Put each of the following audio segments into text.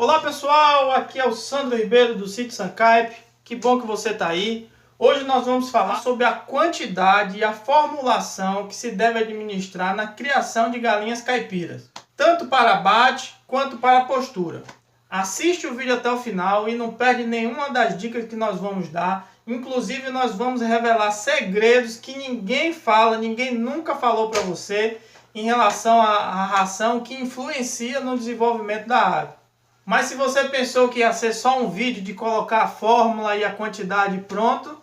Olá pessoal, aqui é o Sandro Ribeiro do sítio Sancaipe. Que bom que você está aí. Hoje nós vamos falar sobre a quantidade e a formulação que se deve administrar na criação de galinhas caipiras, tanto para abate quanto para postura. Assiste o vídeo até o final e não perde nenhuma das dicas que nós vamos dar. Inclusive nós vamos revelar segredos que ninguém fala, ninguém nunca falou para você em relação à ração que influencia no desenvolvimento da ave. Mas se você pensou que ia ser só um vídeo de colocar a fórmula e a quantidade pronto,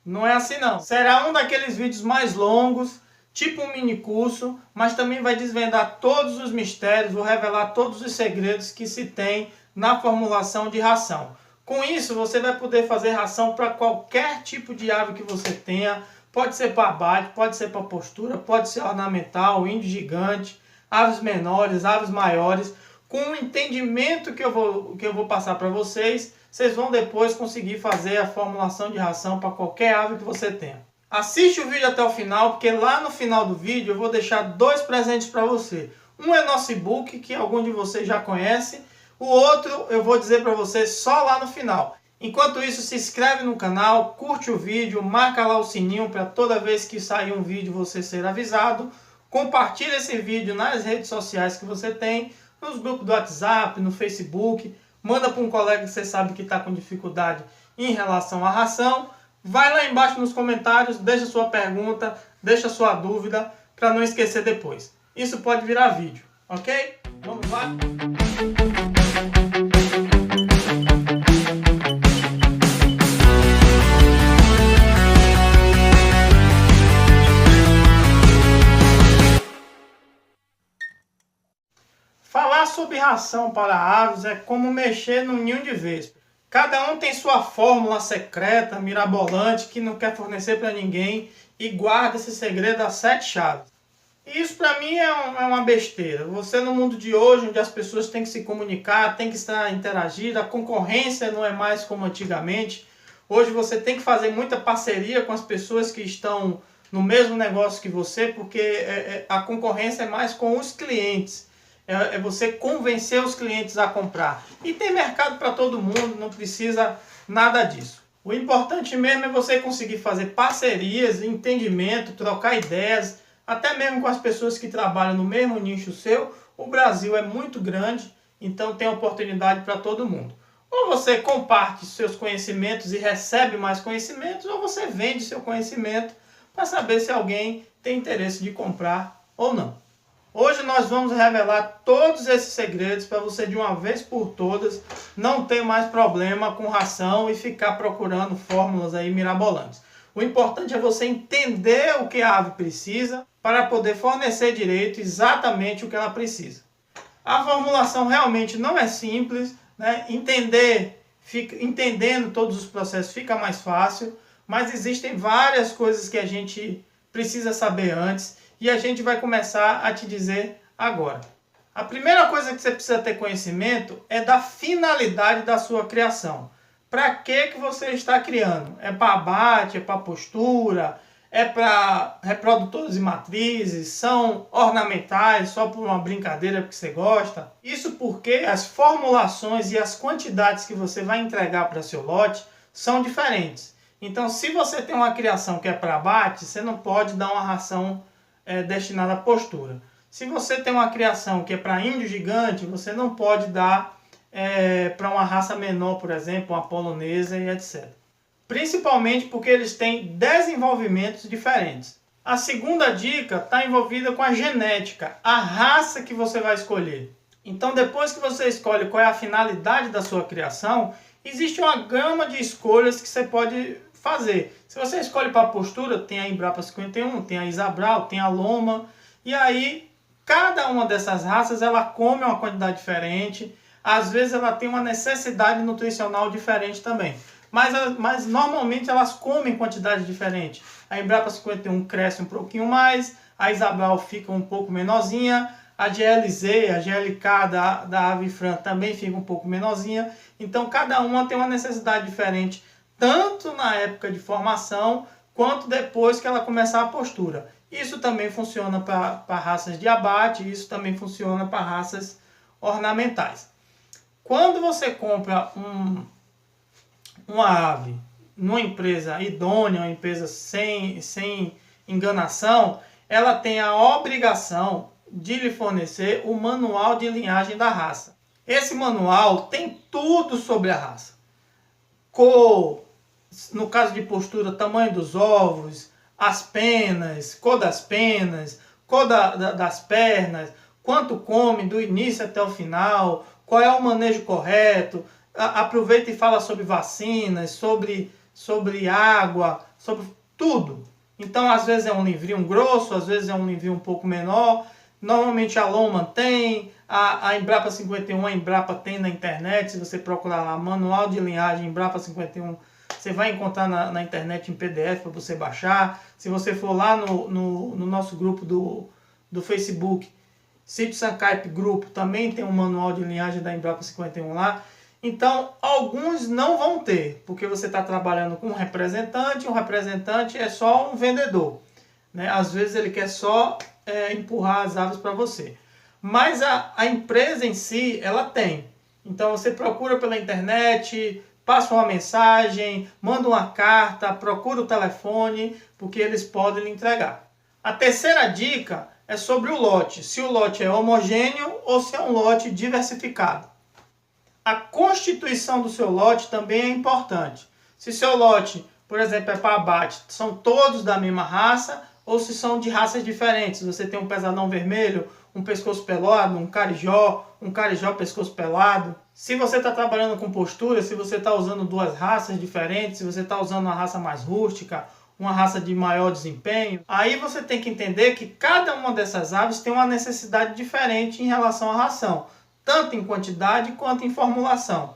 não é assim não. Será um daqueles vídeos mais longos, tipo um mini curso, mas também vai desvendar todos os mistérios, vou revelar todos os segredos que se tem na formulação de ração. Com isso, você vai poder fazer ração para qualquer tipo de ave que você tenha. Pode ser para abate, pode ser para postura, pode ser ornamental, índio gigante, aves menores, aves maiores. Com o entendimento que eu vou passar para vocês, vocês vão depois conseguir fazer a formulação de ração para qualquer ave que você tenha. Assiste o vídeo até o final, porque lá no final do vídeo eu vou deixar dois presentes para você. Um é nosso e-book, que algum de vocês já conhece. O outro eu vou dizer para vocês só lá no final. Enquanto isso, se inscreve no canal, curte o vídeo, marca lá o sininho para toda vez que sair um vídeo você ser avisado. Compartilha esse vídeo nas redes sociais que você tem, nos grupos do WhatsApp, no Facebook. Manda para um colega que você sabe que está com dificuldade em relação à ração. Vai lá embaixo nos comentários, deixa sua pergunta, deixa sua dúvida, para não esquecer depois. Isso pode virar vídeo, ok? Vamos lá? Falar sobre ração para aves é como mexer num ninho de vespa. Cada um tem sua fórmula secreta, mirabolante, que não quer fornecer para ninguém e guarda esse segredo a 7 chaves. E isso para mim é uma besteira. Você no mundo de hoje, onde as pessoas têm que se comunicar, têm que estar interagindo, a concorrência não é mais como antigamente. Hoje você tem que fazer muita parceria com as pessoas que estão no mesmo negócio que você, porque a concorrência é mais com os clientes. É você convencer os clientes a comprar. E tem mercado para todo mundo, não precisa nada disso. O importante mesmo é você conseguir fazer parcerias, entendimento, trocar ideias, até mesmo com as pessoas que trabalham no mesmo nicho seu. O Brasil é muito grande, então tem oportunidade para todo mundo. Ou você comparte seus conhecimentos e recebe mais conhecimentos, ou você vende seu conhecimento para saber se alguém tem interesse de comprar ou não. Hoje nós vamos revelar todos esses segredos para você de uma vez por todas não ter mais problema com ração e ficar procurando fórmulas aí mirabolantes. O importante é você entender o que a ave precisa para poder fornecer direito exatamente o que ela precisa. A formulação realmente não é simples, né? Entendendo todos os processos fica mais fácil, mas existem várias coisas que a gente precisa saber antes. E a gente vai começar a te dizer agora. A primeira coisa que você precisa ter conhecimento é da finalidade da sua criação. Para que você está criando? É para abate, é para postura, é para reprodutores e matrizes, são ornamentais, só por uma brincadeira porque você gosta? Isso porque as formulações e as quantidades que você vai entregar para seu lote são diferentes. Então, se você tem uma criação que é para abate, você não pode dar uma ração destinada à postura. Se você tem uma criação que é para índio gigante, você não pode dar para uma raça menor, por exemplo, uma polonesa e etc. Principalmente porque eles têm desenvolvimentos diferentes. A segunda dica está envolvida com a genética, a raça que você vai escolher. Então, depois que você escolhe qual é a finalidade da sua criação, existe uma gama de escolhas que você pode fazer. Se você escolhe para a postura, tem a Embrapa 51, tem a Isabral, tem a Loma, e aí cada uma dessas raças ela come uma quantidade diferente, às vezes ela tem uma necessidade nutricional diferente também, mas normalmente elas comem quantidade diferente. A Embrapa 51 cresce um pouquinho mais, a Isabral fica um pouco menorzinha, a GLZ, a GLK da Avifran também fica um pouco menorzinha, então cada uma tem uma necessidade diferente, tanto na época de formação, quanto depois que ela começar a postura. Isso também funciona para raças de abate, isso também funciona para raças ornamentais. Quando você compra uma ave numa empresa idônea, uma empresa sem enganação, ela tem a obrigação de lhe fornecer o manual de linhagem da raça. Esse manual tem tudo sobre a raça. Cor, no caso de postura, tamanho dos ovos, as penas, cor das penas, cor das pernas, quanto come do início até o final, qual é o manejo correto. Aproveita e fala sobre vacinas, sobre água, sobre tudo. Então, às vezes é um livrinho grosso, às vezes é um livrinho um pouco menor. Normalmente a Loma tem, a Embrapa 51, a Embrapa tem na internet. Se você procurar lá, Manual de Linhagem Embrapa 51, você vai encontrar na internet em PDF para você baixar. Se você for lá no nosso grupo do Facebook, Sítio Sancaipe Grupo, também tem um manual de linhagem da Embrapa 51 lá. Então, alguns não vão ter, porque você está trabalhando com um representante é só um vendedor, né? Às vezes ele quer só empurrar as aves para você. Mas a empresa em si, ela tem. Então, você procura pela internet, passa uma mensagem, manda uma carta, procura o telefone, porque eles podem lhe entregar. A terceira dica é sobre o lote, se o lote é homogêneo ou se é um lote diversificado. A constituição do seu lote também é importante. Se seu lote, por exemplo, é para abate, são todos da mesma raça ou se são de raças diferentes. Você tem um pesadão vermelho, um pescoço pelado, um carijó pescoço pelado. Se você está trabalhando com postura, se você está usando duas raças diferentes, se você está usando uma raça mais rústica, uma raça de maior desempenho, aí você tem que entender que cada uma dessas aves tem uma necessidade diferente em relação à ração, tanto em quantidade quanto em formulação.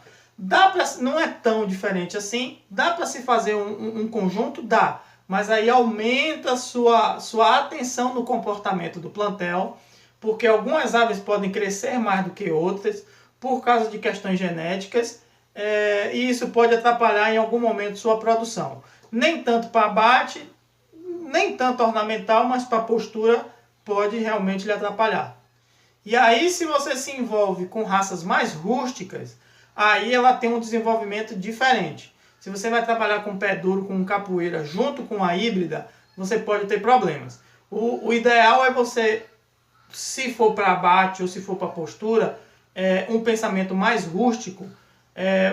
Não é tão diferente assim, dá para se fazer um conjunto? Dá, mas aí aumenta a sua atenção no comportamento do plantel, porque algumas aves podem crescer mais do que outras, por causa de questões genéticas, e isso pode atrapalhar em algum momento sua produção. Nem tanto para abate, nem tanto ornamental, mas para postura pode realmente lhe atrapalhar. E aí, se você se envolve com raças mais rústicas, aí ela tem um desenvolvimento diferente. Se você vai trabalhar com pé duro, com capoeira, junto com a híbrida, você pode ter problemas. O ideal é você, se for para abate ou se for para postura, um pensamento mais rústico,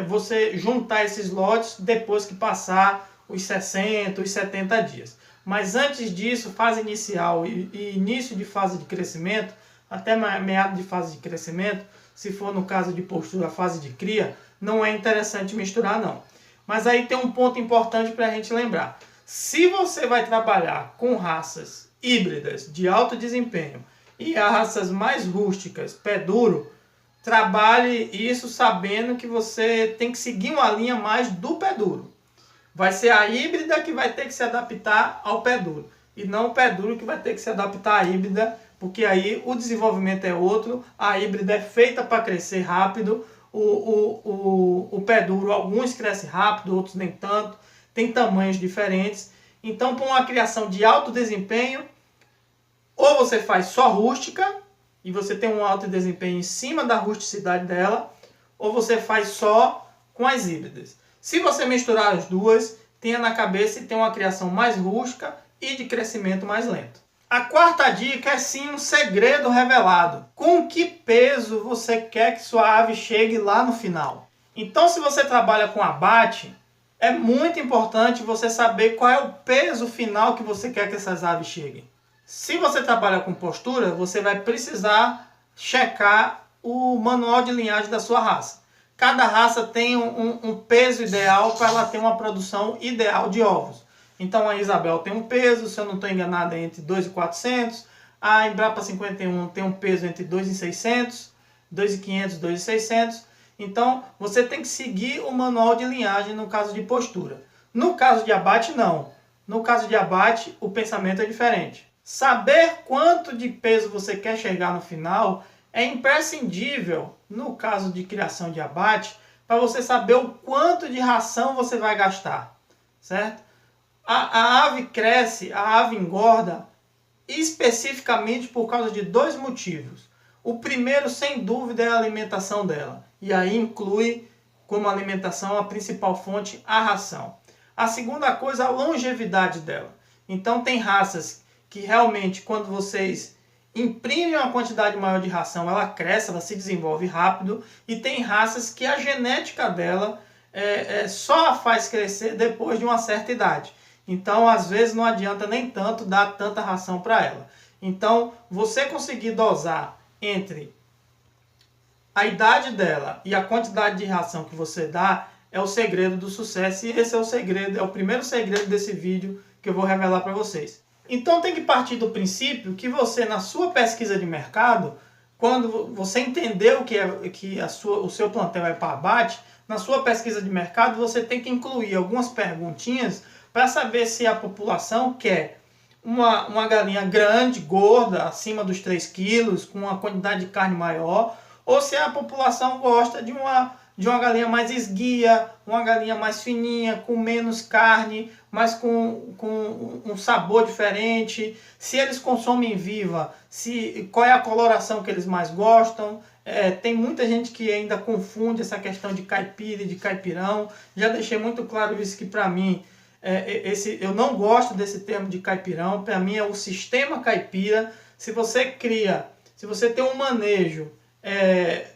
você juntar esses lotes depois que passar os 60, os 70 dias. Mas antes disso, fase inicial e início de fase de crescimento, até meado de fase de crescimento, se for no caso de postura, fase de cria, não é interessante misturar não. Mas aí tem um ponto importante para a gente lembrar. Se você vai trabalhar com raças híbridas de alto desempenho e as raças mais rústicas, pé duro, trabalhe isso sabendo que você tem que seguir uma linha mais do pé duro. Vai ser a híbrida que vai ter que se adaptar ao pé duro, e não o pé duro que vai ter que se adaptar à híbrida, porque aí o desenvolvimento é outro, a híbrida é feita para crescer rápido, o pé duro, alguns crescem rápido, outros nem tanto, tem tamanhos diferentes. Então, para uma criação de alto desempenho, ou você faz só rústica, e você tem um alto desempenho em cima da rusticidade dela, ou você faz só com as híbridas. Se você misturar as duas, tenha na cabeça e tem uma criação mais rústica e de crescimento mais lento. A quarta dica é sim um segredo revelado. Com que peso você quer que sua ave chegue lá no final? Então, se você trabalha com abate, é muito importante você saber qual é o peso final que você quer que essas aves cheguem. Se você trabalha com postura, você vai precisar checar o manual de linhagem da sua raça. Cada raça tem um peso ideal para ela ter uma produção ideal de ovos. Então a Isabel tem um peso, se eu não estou enganado, é entre 2.400. A Embrapa 51 tem um peso entre 2.600, 2.500, 2.600. Então você tem que seguir o manual de linhagem no caso de postura. No caso de abate, não. No caso de abate, o pensamento é diferente. Saber quanto de peso você quer chegar no final é imprescindível no caso de criação de abate, para você saber o quanto de ração você vai gastar, certo? A ave cresce, a ave engorda especificamente por causa de dois motivos. O primeiro, sem dúvida, é a alimentação dela. e aí inclui como alimentação a principal fonte a ração. A segunda coisa, a longevidade dela. Então tem raças que realmente quando vocês imprimem uma quantidade maior de ração, ela cresce, ela se desenvolve rápido, e tem raças que a genética dela só a faz crescer depois de uma certa idade. Então, às vezes, não adianta nem tanto dar tanta ração para ela. Então, você conseguir dosar entre a idade dela e a quantidade de ração que você dá é o segredo do sucesso. E esse é o segredo, é o primeiro segredo desse vídeo que eu vou revelar para vocês. Então, tem que partir do princípio que você, na sua pesquisa de mercado, quando você entendeu que o seu plantel é para abate, na sua pesquisa de mercado você tem que incluir algumas perguntinhas para saber se a população quer uma galinha grande, gorda, acima dos 3 quilos, com uma quantidade de carne maior, ou se a população gosta de uma galinha mais esguia, uma galinha mais fininha, com menos carne, mas com um sabor diferente, se eles consomem viva, qual é a coloração que eles mais gostam. Tem muita gente que ainda confunde essa questão de caipira e de caipirão. Já deixei muito claro isso, que para mim, eu não gosto desse termo de caipirão. Para mim é o sistema caipira. Se você tem um manejo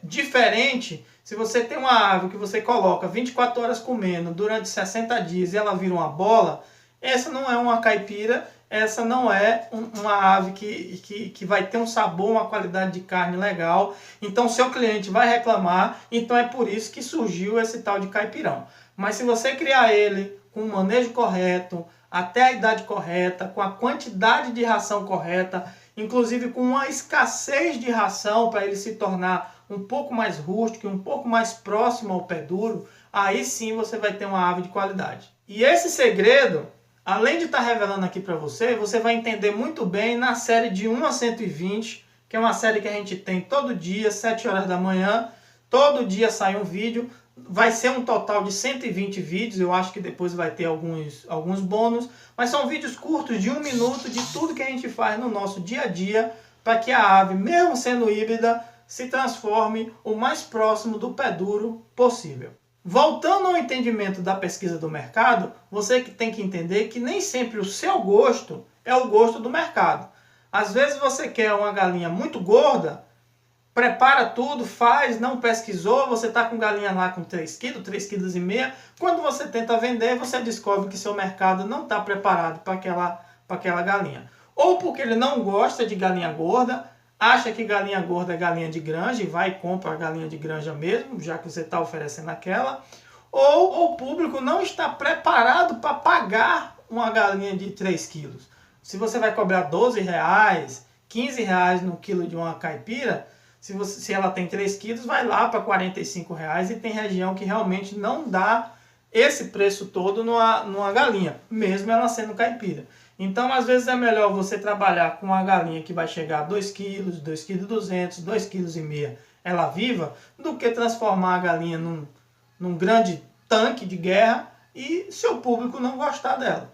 diferente, se você tem uma ave que você coloca 24 horas comendo durante 60 dias e ela vira uma bola, essa não é uma caipira, essa não é uma ave que vai ter um sabor, uma qualidade de carne legal. Então seu cliente vai reclamar, então é por isso que surgiu esse tal de caipirão. Mas se você criar ele com o manejo correto, até a idade correta, com a quantidade de ração correta, inclusive com uma escassez de ração para ele se tornar um pouco mais rústico e um pouco mais próximo ao pé duro, aí sim você vai ter uma ave de qualidade. E esse segredo, além de estar revelando aqui para você, você vai entender muito bem na série de 1 a 120, que é uma série que a gente tem todo dia, 7 horas da manhã, todo dia sai um vídeo. Vai ser um total de 120 vídeos, eu acho que depois vai ter alguns bônus, mas são vídeos curtos de 1 minuto de tudo que a gente faz no nosso dia a dia para que a ave, mesmo sendo híbrida, se transforme o mais próximo do pé duro possível. Voltando ao entendimento da pesquisa do mercado, você tem que entender que nem sempre o seu gosto é o gosto do mercado. Às vezes você quer uma galinha muito gorda, prepara tudo, faz, não pesquisou, você está com galinha lá com 3 kg, 3,5 kg. Quando você tenta vender, você descobre que seu mercado não está preparado para aquela galinha. Ou porque ele não gosta de galinha gorda, acha que galinha gorda é galinha de granja e vai e compra a galinha de granja mesmo, já que você está oferecendo aquela. Ou o público não está preparado para pagar uma galinha de 3 quilos. Se você vai cobrar R$12, R$15 no quilo de uma caipira, se ela tem 3 quilos, vai lá para R$45, e tem região que realmente não dá esse preço todo numa galinha, mesmo ela sendo caipira. Então, às vezes é melhor você trabalhar com uma galinha que vai chegar a 2 quilos, 2,2 kg, 2,5 kg, ela viva, do que transformar a galinha num grande tanque de guerra e seu público não gostar dela.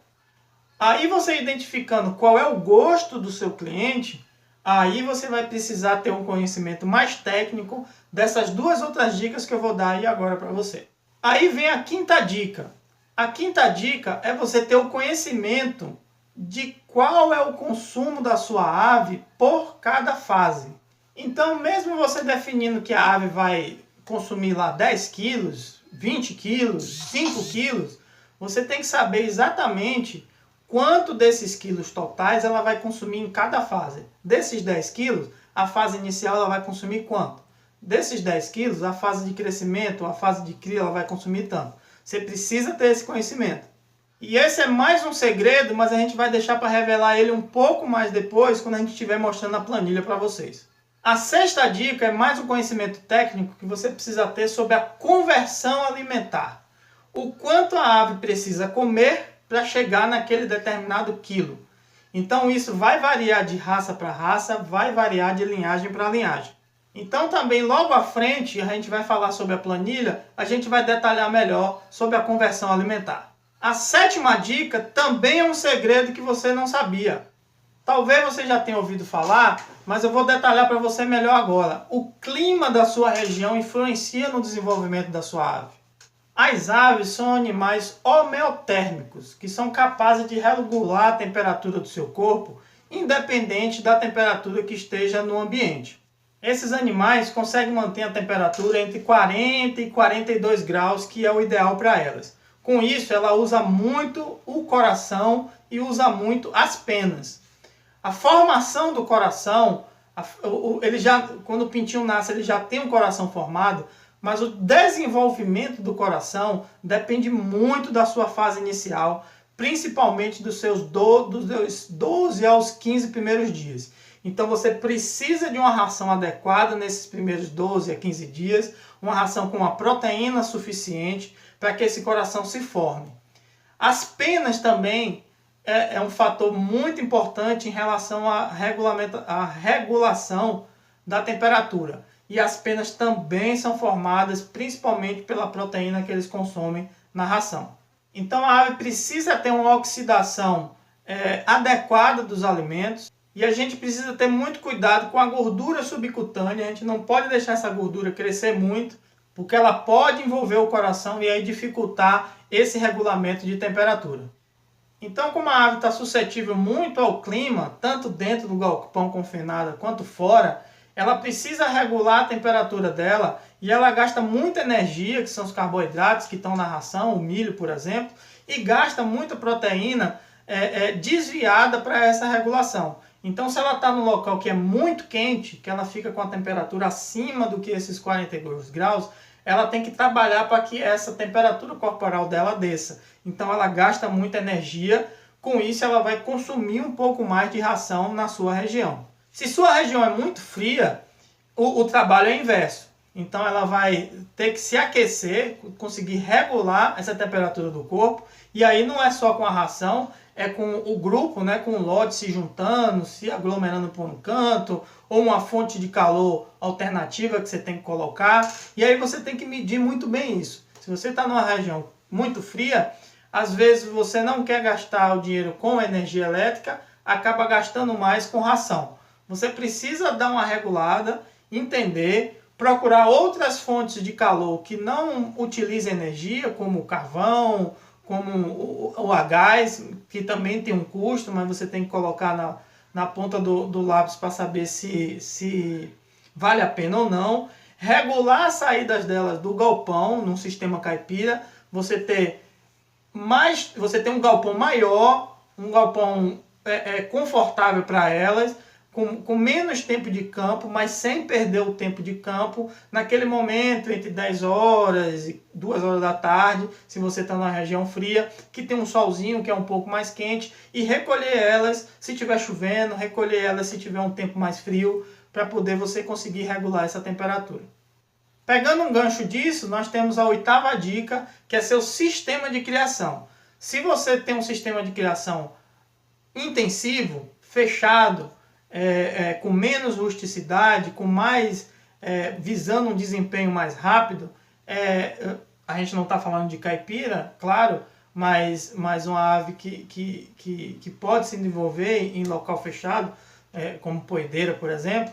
Aí você identificando qual é o gosto do seu cliente, aí você vai precisar ter um conhecimento mais técnico dessas duas outras dicas que eu vou dar aí agora para você. Aí vem a quinta dica. A quinta dica é você ter o conhecimento de qual é o consumo da sua ave por cada fase. Então, mesmo você definindo que a ave vai consumir lá 10 quilos, 20 quilos, 5 quilos, você tem que saber exatamente quanto desses quilos totais ela vai consumir em cada fase. Desses 10 quilos, a fase inicial ela vai consumir quanto? Desses 10 quilos, a fase de crescimento, a fase de cria, ela vai consumir tanto. Você precisa ter esse conhecimento. E esse é mais um segredo, mas a gente vai deixar para revelar ele um pouco mais depois, quando a gente estiver mostrando a planilha para vocês. A sexta dica é mais um conhecimento técnico que você precisa ter sobre a conversão alimentar. O quanto a ave precisa comer para chegar naquele determinado quilo. Então isso vai variar de raça para raça, vai variar de linhagem para linhagem. Então também logo à frente a gente vai falar sobre a planilha, a gente vai detalhar melhor sobre a conversão alimentar. A sétima dica também é um segredo que você não sabia. Talvez você já tenha ouvido falar, mas eu vou detalhar para você melhor agora. O clima da sua região influencia no desenvolvimento da sua ave. As aves são animais homeotérmicos, que são capazes de regular a temperatura do seu corpo, independente da temperatura que esteja no ambiente. Esses animais conseguem manter a temperatura entre 40 e 42 graus, que é o ideal para elas. Com isso, ela usa muito o coração e usa muito as penas. A formação do coração, quando o pintinho nasce, ele já tem um coração formado, mas o desenvolvimento do coração depende muito da sua fase inicial, principalmente dos 12 aos 15 primeiros dias. Então você precisa de uma ração adequada nesses primeiros 12 a 15 dias, uma ração com uma proteína suficiente para que esse coração se forme. As penas também é um fator muito importante em relação à regulação da temperatura. E as penas também são formadas principalmente pela proteína que eles consomem na ração. Então a ave precisa ter uma oxidação adequada dos alimentos e a gente precisa ter muito cuidado com a gordura subcutânea. A gente não pode deixar essa gordura crescer muito, porque ela pode envolver o coração e aí dificultar esse regulamento de temperatura. Então, como a ave está suscetível muito ao clima, tanto dentro do galpão confinado quanto fora, ela precisa regular a temperatura dela e ela gasta muita energia, que são os carboidratos que estão na ração, o milho, por exemplo, e gasta muita proteína desviada para essa regulação. Então, se ela está num local que é muito quente, que ela fica com a temperatura acima do que esses 42 graus, ela tem que trabalhar para que essa temperatura corporal dela desça. Então ela gasta muita energia, com isso ela vai consumir um pouco mais de ração na sua região. Se sua região é muito fria, o trabalho é inverso. Então ela vai ter que se aquecer, conseguir regular essa temperatura do corpo, e aí não é só com a ração, é com o grupo, né, com o lote se juntando, se aglomerando por um canto, ou uma fonte de calor alternativa que você tem que colocar. E aí você tem que medir muito bem isso. Se você está numa região muito fria, às vezes você não quer gastar o dinheiro com energia elétrica, acaba gastando mais com ração. Você precisa dar uma regulada, entender, procurar outras fontes de calor que não utilizem energia, como o carvão, como o a gás, que também tem um custo, mas você tem que colocar na ponta do lápis para saber se vale a pena ou não. Regular as saídas delas do galpão, num sistema caipira, você tem um galpão maior, um galpão confortável para elas, com menos tempo de campo, mas sem perder o tempo de campo, naquele momento entre 10 horas e 2 horas da tarde, se você está na região fria, que tem um solzinho que é um pouco mais quente, e recolher elas se estiver chovendo, recolher elas se tiver um tempo mais frio, para poder você conseguir regular essa temperatura. Pegando um gancho disso, nós temos a 8ª dica, que é seu sistema de criação. Se você tem um sistema de criação intensivo, fechado, com menos rusticidade, com mais visando um desempenho mais rápido, a gente não está falando de caipira, claro, mas uma ave que pode se desenvolver em local fechado, como poedeira, por exemplo,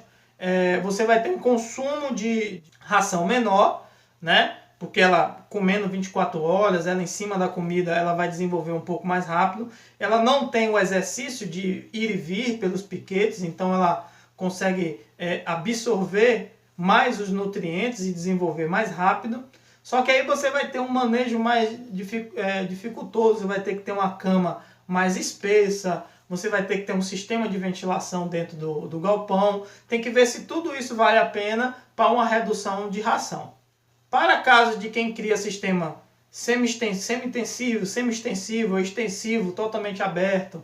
você vai ter um consumo de ração menor, né? Porque ela comendo 24 horas, ela em cima da comida, ela vai desenvolver um pouco mais rápido. Ela não tem o exercício de ir e vir pelos piquetes, então ela consegue absorver mais os nutrientes e desenvolver mais rápido. Só que aí você vai ter um manejo mais dificultoso, você vai ter que ter uma cama mais espessa, você vai ter que ter um sistema de ventilação dentro do galpão. Tem que ver se tudo isso vale a pena para uma redução de ração. Para casos de quem cria sistema semi-intensivo, semi-extensivo ou extensivo, totalmente aberto,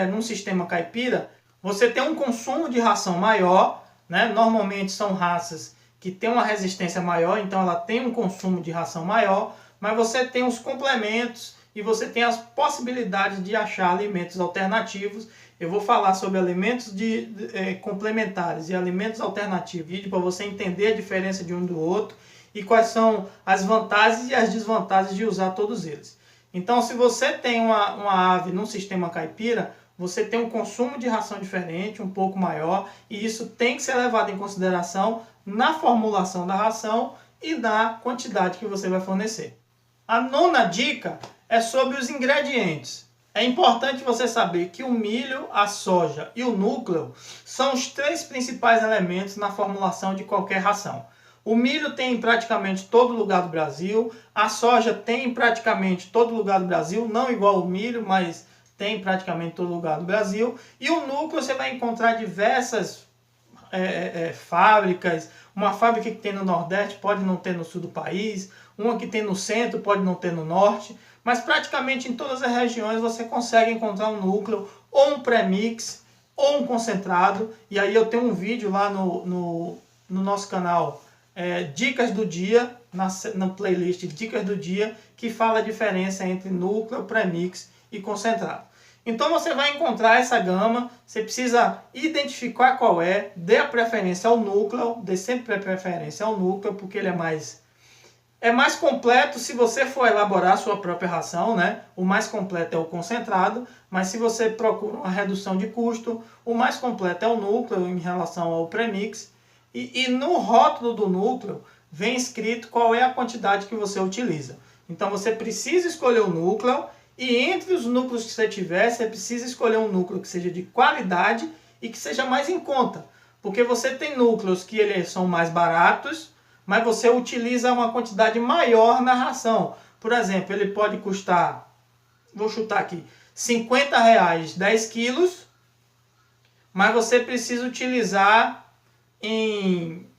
num sistema caipira, você tem um consumo de ração maior, né? Normalmente são raças que têm uma resistência maior, então ela tem um consumo de ração maior, mas você tem os complementos e você tem as possibilidades de achar alimentos alternativos. Eu vou falar sobre alimentos complementares e alimentos alternativos, para você entender a diferença de um do outro e quais são as vantagens e as desvantagens de usar todos eles. Então, se você tem uma ave num sistema caipira, você tem um consumo de ração diferente, um pouco maior, e isso tem que ser levado em consideração na formulação da ração e na quantidade que você vai fornecer. A nona dica é sobre os ingredientes. É importante você saber que o milho, a soja e o núcleo são os 3 principais elementos na formulação de qualquer ração. O milho tem em praticamente todo lugar do Brasil, a soja tem em praticamente todo lugar do Brasil, não igual o milho, mas tem em praticamente todo lugar do Brasil. E o núcleo você vai encontrar diversas fábricas. Uma fábrica que tem no Nordeste pode não ter no sul do país, uma que tem no centro pode não ter no norte, mas praticamente em todas as regiões você consegue encontrar um núcleo, ou um pré-mix, ou um concentrado. E aí eu tenho um vídeo lá no nosso canal, Dicas do Dia, na playlist Dicas do Dia, que fala a diferença entre núcleo, pré-mix e concentrado. Então você vai encontrar essa gama, você precisa identificar qual dê a preferência ao núcleo, dê sempre a preferência ao núcleo, porque ele é mais completo se você for elaborar a sua própria ração, né? O mais completo é o concentrado, mas se você procura uma redução de custo, o mais completo é o núcleo em relação ao premix. E no rótulo do núcleo vem escrito qual é a quantidade que você utiliza. Então você precisa escolher o núcleo, e entre os núcleos que você tiver, você precisa escolher um núcleo que seja de qualidade e que seja mais em conta. Porque você tem núcleos que eles são mais baratos, mas você utiliza uma quantidade maior na ração. Por exemplo, ele pode custar, vou chutar aqui, R$50 10 quilos, mas você precisa utilizar em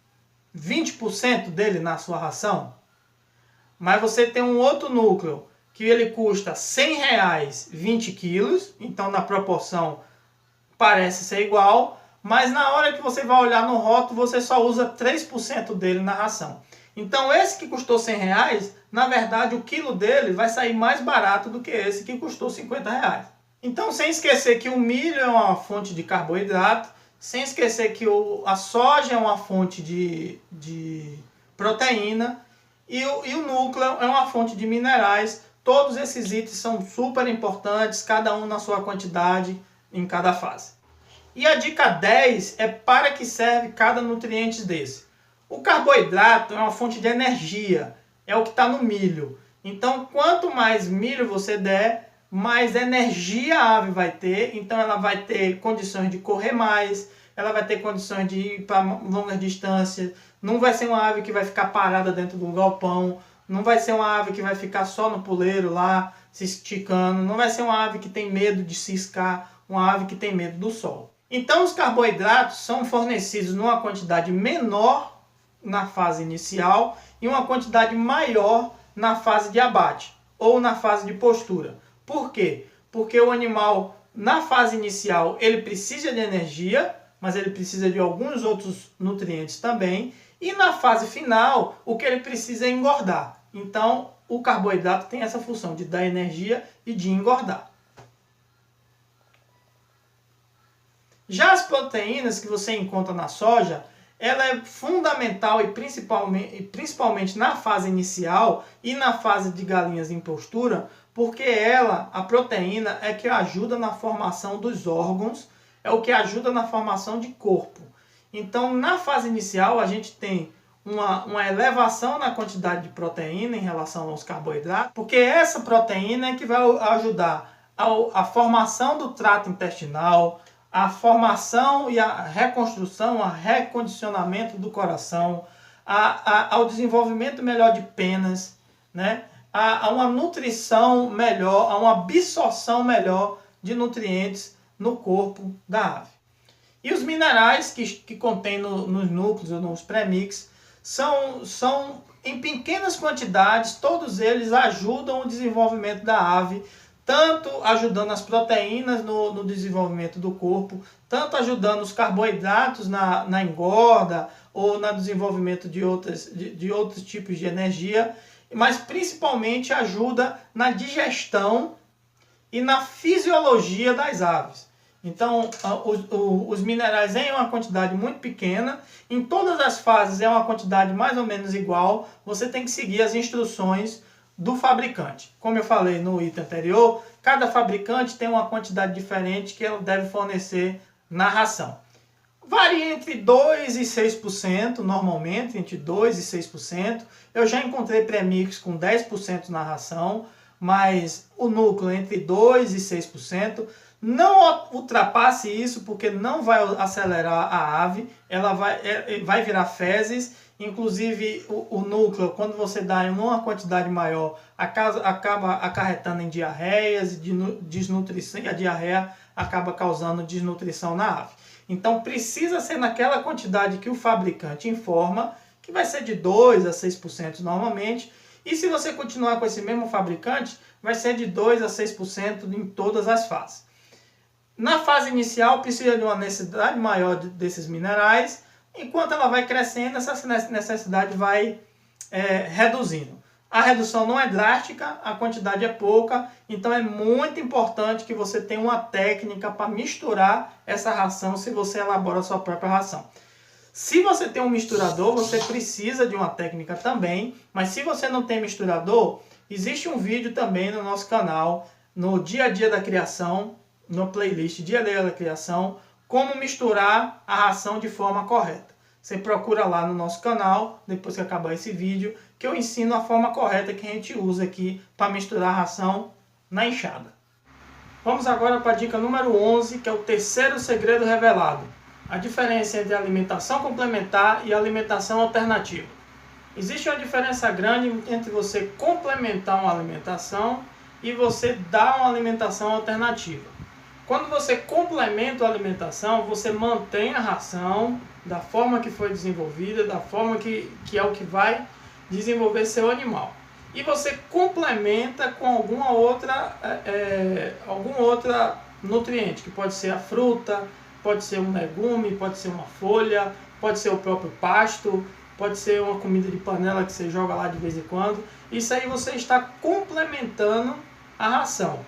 20% dele na sua ração. Mas você tem um outro núcleo que ele custa R$100 20 quilos, então na proporção parece ser igual, mas na hora que você vai olhar no rótulo, você só usa 3% dele na ração. Então esse que custou R$100, na verdade o quilo dele vai sair mais barato do que esse que custou R$50. Então sem esquecer que o milho é uma fonte de carboidrato, sem esquecer que a soja é uma fonte de proteína, e o núcleo é uma fonte de minerais. Todos esses itens são super importantes, cada um na sua quantidade, em cada fase. E a dica 10 é para que serve cada nutriente desse. O carboidrato é uma fonte de energia, é o que está no milho. Então, quanto mais milho você der, mais energia a ave vai ter. Então, ela vai ter condições de correr mais, ela vai ter condições de ir para longas distâncias. Não vai ser uma ave que vai ficar parada dentro do galpão. Não vai ser uma ave que vai ficar só no puleiro lá, se esticando. Não vai ser uma ave que tem medo de ciscar, uma ave que tem medo do sol. Então os carboidratos são fornecidos numa quantidade menor na fase inicial e uma quantidade maior na fase de abate ou na fase de postura. Por quê? Porque o animal, na fase inicial, ele precisa de energia, mas ele precisa de alguns outros nutrientes também. E na fase final, o que ele precisa é engordar. Então, o carboidrato tem essa função de dar energia e de engordar. Já as proteínas que você encontra na soja, ela é fundamental e principalmente na fase inicial e na fase de galinhas em postura, porque a proteína, é que ajuda na formação dos órgãos, é o que ajuda na formação de corpo. Então, na fase inicial, a gente tem uma elevação na quantidade de proteína em relação aos carboidratos, porque essa proteína é que vai ajudar a formação do trato intestinal, a formação e a reconstrução, a recondicionamento do coração, ao desenvolvimento melhor de penas, né? A uma nutrição melhor, a uma absorção melhor de nutrientes no corpo da ave. E os minerais que contém nos núcleos ou nos premix são em pequenas quantidades, todos eles ajudam o desenvolvimento da ave, tanto ajudando as proteínas no desenvolvimento do corpo, tanto ajudando os carboidratos na engorda ou no desenvolvimento de outros tipos de energia, mas principalmente ajuda na digestão e na fisiologia das aves. Então, os minerais em uma quantidade muito pequena, em todas as fases é uma quantidade mais ou menos igual, você tem que seguir as instruções do fabricante. Como eu falei no item anterior, cada fabricante tem uma quantidade diferente que ela deve fornecer na ração. Varia entre 2% e 6%, normalmente, entre 2% e 6%. Eu já encontrei premix com 10% na ração, mas o núcleo entre 2% e 6%. Não ultrapasse isso, porque não vai acelerar a ave, ela vai virar fezes. Inclusive, o núcleo, quando você dá em uma quantidade maior, acaba acarretando em diarreias, desnutrição, e a diarreia acaba causando desnutrição na ave. Então, precisa ser naquela quantidade que o fabricante informa, que vai ser de 2% a 6% normalmente. E se você continuar com esse mesmo fabricante, vai ser de 2% a 6% em todas as fases. Na fase inicial, precisa de uma necessidade maior desses minerais. Enquanto ela vai crescendo, essa necessidade vai reduzindo. A redução não é drástica, a quantidade é pouca, então é muito importante que você tenha uma técnica para misturar essa ração se você elabora a sua própria ração. Se você tem um misturador, você precisa de uma técnica também, mas se você não tem misturador, existe um vídeo também no nosso canal, no Dia a Dia da Criação, no playlist Dia a Dia da Criação, como misturar a ração de forma correta. Você procura lá no nosso canal, depois que acabar esse vídeo, que eu ensino a forma correta que a gente usa aqui para misturar a ração na enxada. Vamos agora para a dica número 11, que é o terceiro segredo revelado. A diferença entre alimentação complementar e alimentação alternativa. Existe uma diferença grande entre você complementar uma alimentação e você dar uma alimentação alternativa. Quando você complementa a alimentação, você mantém a ração da forma que foi desenvolvida, da forma que é o que vai desenvolver seu animal. E você complementa com algum outra nutriente, que pode ser a fruta, pode ser um legume, pode ser uma folha, pode ser o próprio pasto, pode ser uma comida de panela que você joga lá de vez em quando. Isso aí você está complementando a ração.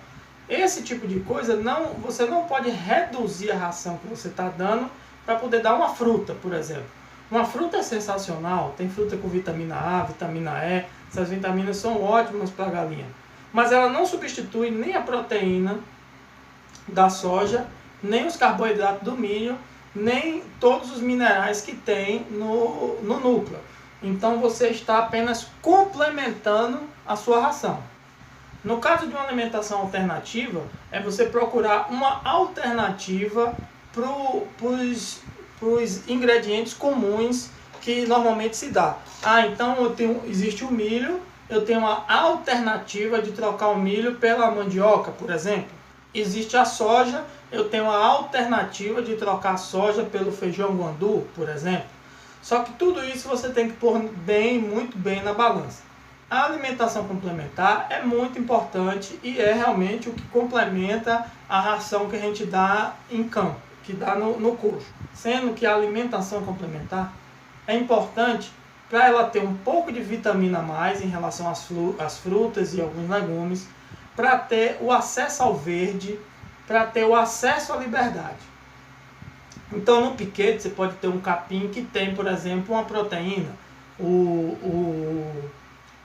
Esse tipo de coisa, você não pode reduzir a ração que você está dando para poder dar uma fruta, por exemplo. Uma fruta é sensacional, tem fruta com vitamina A, vitamina E, essas vitaminas são ótimas para a galinha. Mas ela não substitui nem a proteína da soja, nem os carboidratos do milho, nem todos os minerais que tem no núcleo. Então você está apenas complementando a sua ração. No caso de uma alimentação alternativa, é você procurar uma alternativa para os ingredientes comuns que normalmente se dá. Então existe o milho, eu tenho uma alternativa de trocar o milho pela mandioca, por exemplo. Existe a soja, eu tenho a alternativa de trocar a soja pelo feijão guandu, por exemplo. Só que tudo isso você tem que pôr muito bem na balança. A alimentação complementar é muito importante e é realmente o que complementa a ração que a gente dá em campo, que dá no coxo. Sendo que a alimentação complementar é importante para ela ter um pouco de vitamina a mais em relação às frutas e alguns legumes, para ter o acesso ao verde, para ter o acesso à liberdade. Então no piquete você pode ter um capim que tem, por exemplo, uma proteína,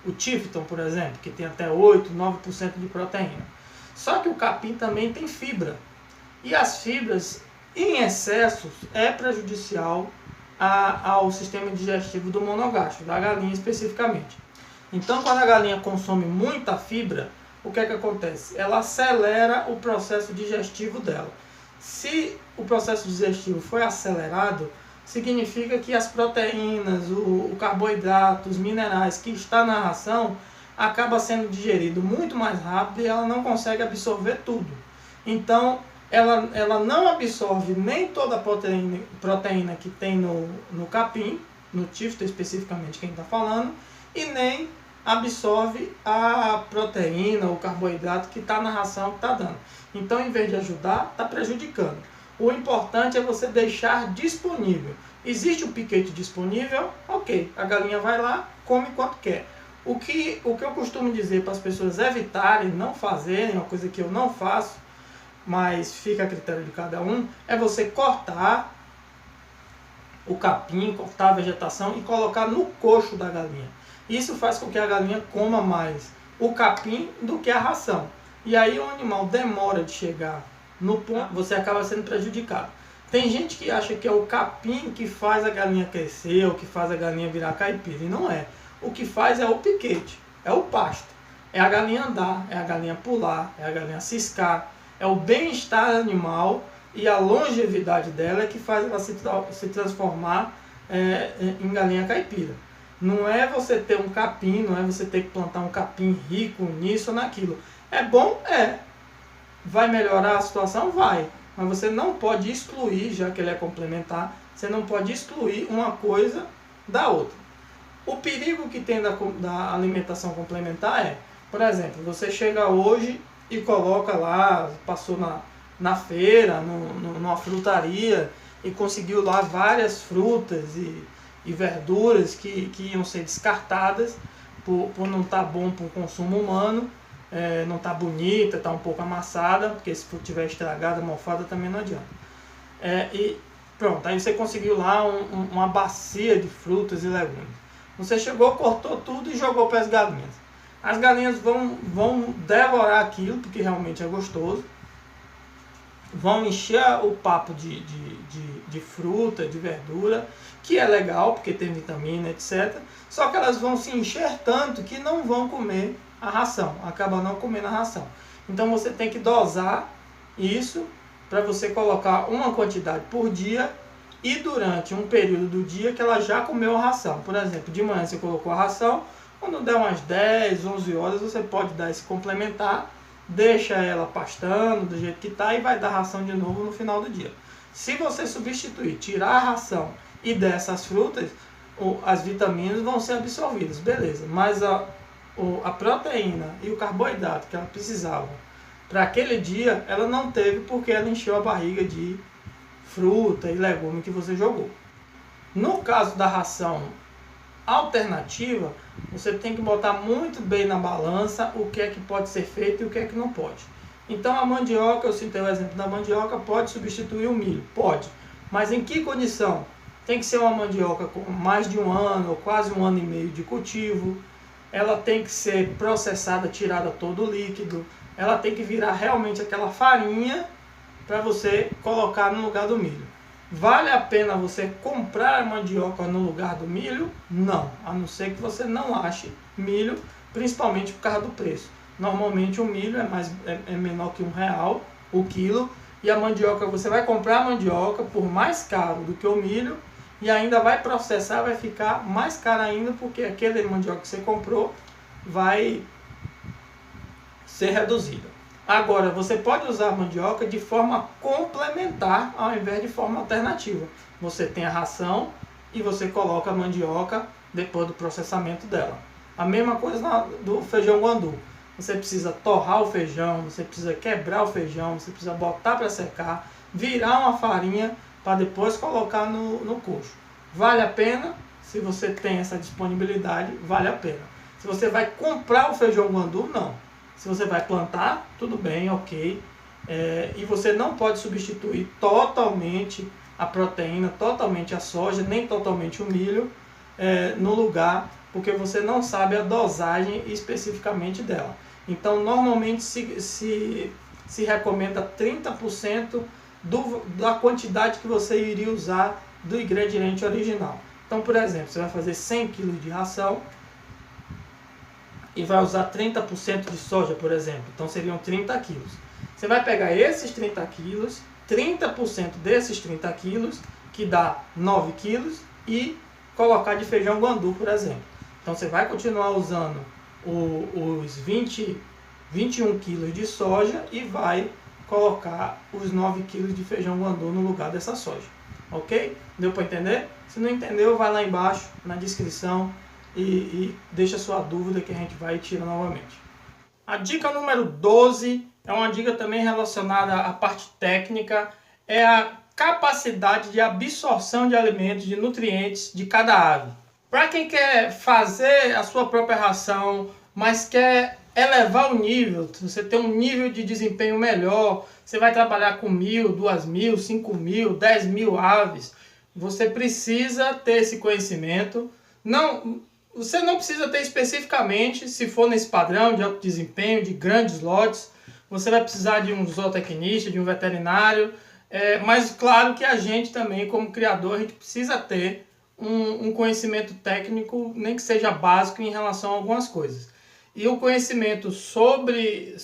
o Tifton, por exemplo, que tem até 8, 9% de proteína. Só que o capim também tem fibra. E as fibras, em excesso, é prejudicial ao sistema digestivo do monogástrico, da galinha especificamente. Então, quando a galinha consome muita fibra, o que é que acontece? Ela acelera o processo digestivo dela. Se o processo digestivo foi acelerado, significa que as proteínas, o carboidrato, os minerais que está na ração acaba sendo digerido muito mais rápido e ela não consegue absorver tudo. Então, ela não absorve nem toda a proteína que tem no capim, no Tifton especificamente quem está falando, e nem absorve a proteína, o carboidrato que está na ração que está dando. Então, em vez de ajudar, está prejudicando. O importante é você deixar disponível. Existe um piquete disponível? Ok, a galinha vai lá, come quanto quer. O que eu costumo dizer para as pessoas evitarem, não fazerem, uma coisa que eu não faço, mas fica a critério de cada um, é você cortar o capim, cortar a vegetação e colocar no coxo da galinha. Isso faz com que a galinha coma mais. o capim do que a ração. E aí o animal demora de chegar no ponto, você acaba sendo prejudicado. Tem gente que acha que é o capim que faz a galinha crescer, ou que faz a galinha virar caipira, e não é. O que faz é o piquete, é o pasto. É a galinha andar, é a galinha pular, é a galinha ciscar, é o bem-estar animal e a longevidade dela que faz ela se transformar em galinha caipira. Não é você ter um capim, não é você ter que plantar um capim rico nisso ou naquilo. É bom? É. Vai melhorar a situação? Vai. Mas você não pode excluir, já que ele é complementar, você não pode excluir uma coisa da outra. O perigo que tem da alimentação complementar é, por exemplo, você chega hoje e coloca lá, passou na feira, numa frutaria e conseguiu lá várias frutas e verduras que iam ser descartadas por não estar bom para o consumo humano, não está bonita, está um pouco amassada, porque se estiver estragada, mofada também não adianta. E pronto, aí você conseguiu lá uma bacia de frutas e legumes. Você chegou, cortou tudo e jogou para as galinhas. As galinhas vão devorar aquilo, porque realmente é gostoso. Vão encher o papo de fruta, de verdura, que é legal, porque tem vitamina, etc. Só que elas vão se encher tanto que não vão comer a ração, acaba não comendo a ração. Então você tem que dosar isso para você colocar uma quantidade por dia e durante um período do dia que ela já comeu a ração. Por exemplo, de manhã você colocou a ração, quando der umas 10, 11 horas você pode dar esse complementar, deixa ela pastando do jeito que está e vai dar ração de novo no final do dia. Se você substituir, tirar a ração e der essas frutas, as vitaminas vão ser absorvidas, beleza, mas a proteína e o carboidrato que ela precisava para aquele dia, ela não teve porque ela encheu a barriga de fruta e legume que você jogou. No caso da ração alternativa, você tem que botar muito bem na balança o que é que pode ser feito e o que é que não pode. Então a mandioca, eu citei o exemplo da mandioca, pode substituir o milho? Pode. Mas em que condição? Tem que ser uma mandioca com mais de um ano ou quase um ano e meio de cultivo. Ela tem que ser processada, tirada todo o líquido. Ela tem que virar realmente aquela farinha para você colocar no lugar do milho. Vale a pena você comprar mandioca no lugar do milho? Não, a não ser que você não ache milho, principalmente por causa do preço. Normalmente o milho é menor que R$1 o quilo, e a mandioca, você vai comprar a mandioca por mais caro do que o milho, e ainda vai processar, vai ficar mais caro ainda, porque aquele mandioca que você comprou vai ser reduzida. Agora, você pode usar a mandioca de forma complementar ao invés de forma alternativa. Você tem a ração e você coloca a mandioca depois do processamento dela. A mesma coisa do feijão guandu. Você precisa torrar o feijão, você precisa quebrar o feijão, você precisa botar para secar, virar uma farinha para depois colocar no coxo. Vale a pena? Se você tem essa disponibilidade, vale a pena. Se você vai comprar o feijão guandu, não. Se você vai plantar, tudo bem, ok. E você não pode substituir totalmente a proteína, totalmente a soja, nem totalmente o milho no lugar, porque você não sabe a dosagem especificamente dela. Então, normalmente se recomenda 30% da quantidade que você iria usar do ingrediente original. Então, por exemplo, você vai fazer 100 kg de ração e vai usar 30% de soja, por exemplo. Então seriam 30 quilos. Você vai pegar esses 30 quilos, 30% desses 30 quilos, que dá 9 quilos, e colocar de feijão guandu, por exemplo. Então você vai continuar usando os 21 quilos de soja e vai colocar os 9 quilos de feijão guandu no lugar dessa soja. Ok? Deu para entender? Se não entendeu, vai lá embaixo na descrição e deixa sua dúvida que a gente vai tirar novamente. A dica número 12 é uma dica também relacionada à parte técnica, é a capacidade de absorção de alimentos, de nutrientes de cada ave. Para quem quer fazer a sua própria ração, mas quer elevar o nível, você tem um nível de desempenho melhor, você vai trabalhar com 1.000, 2.000, 5.000, 10.000 aves, você precisa ter esse conhecimento. Você não precisa ter especificamente, se for nesse padrão de alto desempenho, de grandes lotes, você vai precisar de um zootecnista, de um veterinário, mas claro que a gente também, como criador, a gente precisa ter um conhecimento técnico, nem que seja básico, em relação a algumas coisas. E o conhecimento sobre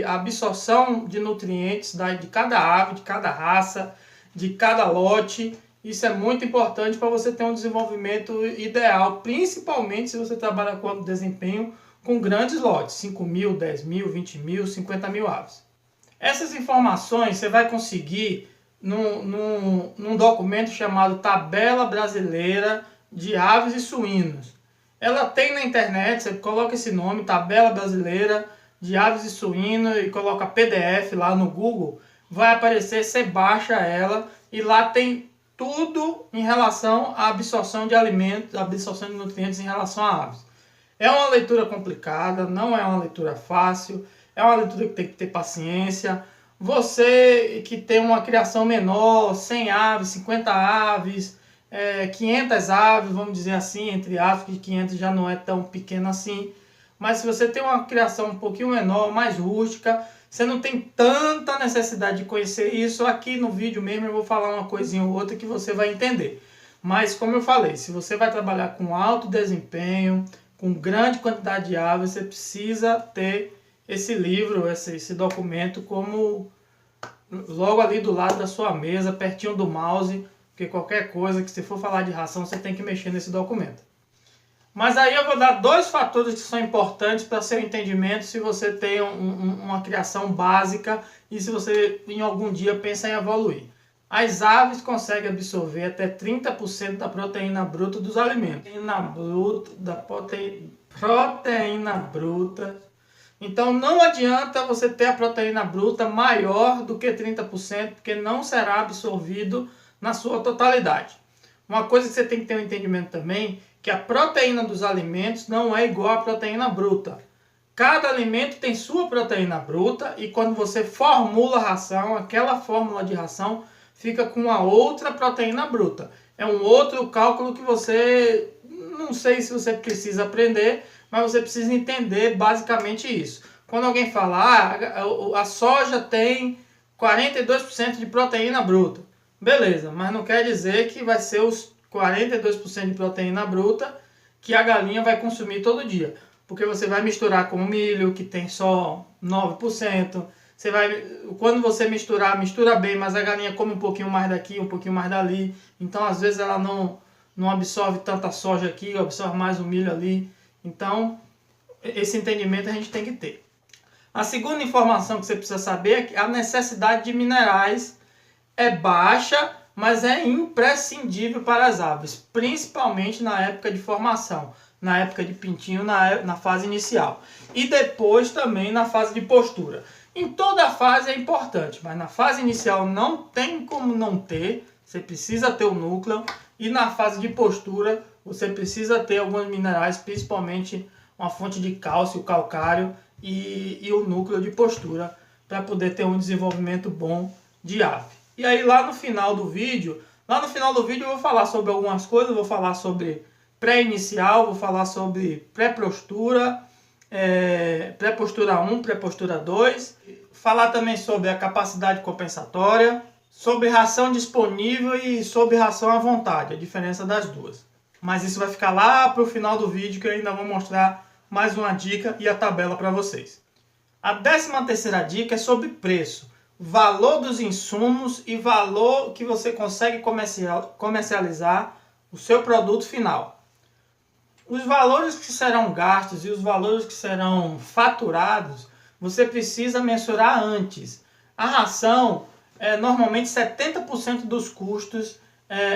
a absorção de nutrientes de cada ave, de cada raça, de cada lote, isso é muito importante para você ter um desenvolvimento ideal, principalmente se você trabalha com alto desempenho com grandes lotes, 5 mil, 10 mil, 20 mil, 50 mil aves. Essas informações você vai conseguir num documento chamado Tabela Brasileira de Aves e Suínos. Ela tem na internet, você coloca esse nome, Tabela Brasileira de Aves e Suínos, e coloca PDF lá no Google, vai aparecer, você baixa ela e lá tem tudo em relação à absorção de alimentos, absorção de nutrientes em relação a aves. É uma leitura complicada, não é uma leitura fácil, é uma leitura que tem que ter paciência. Você que tem uma criação menor, 100 aves, 50 aves, 500 aves, vamos dizer assim, entre aspas, que 500 já não é tão pequeno assim. Mas se você tem uma criação um pouquinho menor, mais rústica, você não tem tanta necessidade de conhecer isso. Aqui no vídeo mesmo eu vou falar uma coisinha ou outra que você vai entender. Mas como eu falei, se você vai trabalhar com alto desempenho, com grande quantidade de aves, você precisa ter esse livro, esse documento como logo ali do lado da sua mesa, pertinho do mouse, porque qualquer coisa que você for falar de ração, você tem que mexer nesse documento. Mas aí eu vou dar dois fatores que são importantes para seu entendimento se você tem uma criação básica e se você em algum dia pensa em evoluir. As aves conseguem absorver até 30% da proteína bruta dos alimentos. Proteína bruta. Então não adianta você ter a proteína bruta maior do que 30%, porque não será absorvido na sua totalidade. Uma coisa que você tem que ter um entendimento também, que a proteína dos alimentos não é igual à proteína bruta. Cada alimento tem sua proteína bruta e quando você formula a ração, aquela fórmula de ração fica com uma outra proteína bruta. É um outro cálculo que você, não sei se você precisa aprender, mas você precisa entender basicamente isso. Quando alguém fala, a soja tem 42% de proteína bruta. Beleza, mas não quer dizer que vai ser os 42% de proteína bruta que a galinha vai consumir todo dia. Porque você vai misturar com o milho, que tem só 9%. Quando você mistura bem, mas a galinha come um pouquinho mais daqui, um pouquinho mais dali. Então, às vezes, ela não absorve tanta soja aqui, absorve mais o milho ali. Então, esse entendimento a gente tem que ter. A segunda informação que você precisa saber é que a necessidade de minerais é baixa, mas é imprescindível para as aves, principalmente na época de formação, na época de pintinho, na fase inicial. E depois também na fase de postura. Em toda a fase é importante, mas na fase inicial não tem como não ter, você precisa ter o núcleo. E na fase de postura você precisa ter alguns minerais, principalmente uma fonte de cálcio, calcário e o núcleo de postura, para poder ter um desenvolvimento bom de ave. E aí lá no final do vídeo eu vou falar sobre algumas coisas, vou falar sobre pré-inicial, vou falar sobre pré-postura, pré-postura 1, pré-postura 2, falar também sobre a capacidade compensatória, sobre ração disponível e sobre ração à vontade, a diferença das duas. Mas isso vai ficar lá para o final do vídeo, que eu ainda vou mostrar mais uma dica e a tabela para vocês. A 13ª dica é sobre preço. Valor dos insumos e valor que você consegue comercializar o seu produto final. Os valores que serão gastos e os valores que serão faturados, você precisa mensurar antes. A ração é normalmente 70% dos custos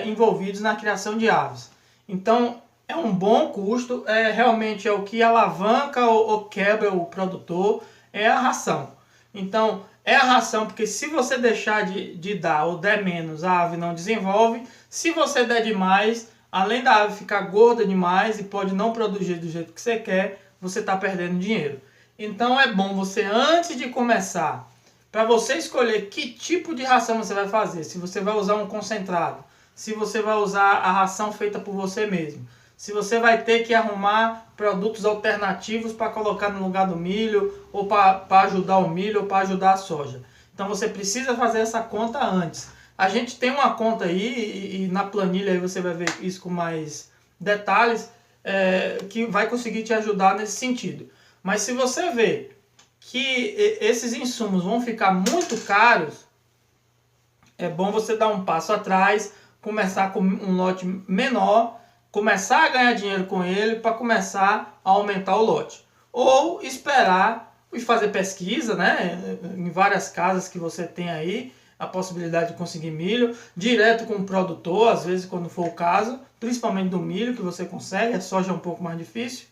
envolvidos na criação de aves. Então, é um bom custo, realmente é o que alavanca ou quebra o produtor, é a ração. Então, é a ração, porque se você deixar de dar ou der menos, a ave não desenvolve. Se você der demais, além da ave ficar gorda demais e pode não produzir do jeito que você quer, você está perdendo dinheiro. Então é bom você, antes de começar, para você escolher que tipo de ração você vai fazer. Se você vai usar um concentrado, se você vai usar a ração feita por você mesmo, se você vai ter que arrumar produtos alternativos para colocar no lugar do milho, ou para ajudar o milho, ou para ajudar a soja. Então você precisa fazer essa conta antes. A gente tem uma conta aí, e na planilha aí você vai ver isso com mais detalhes, que vai conseguir te ajudar nesse sentido. Mas se você vê que esses insumos vão ficar muito caros, é bom você dar um passo atrás, começar com um lote menor, começar a ganhar dinheiro com ele para começar a aumentar o lote. Ou esperar e fazer pesquisa, né? Em várias casas que você tem aí, a possibilidade de conseguir milho, direto com o produtor, às vezes quando for o caso, principalmente do milho que você consegue, a soja é um pouco mais difícil,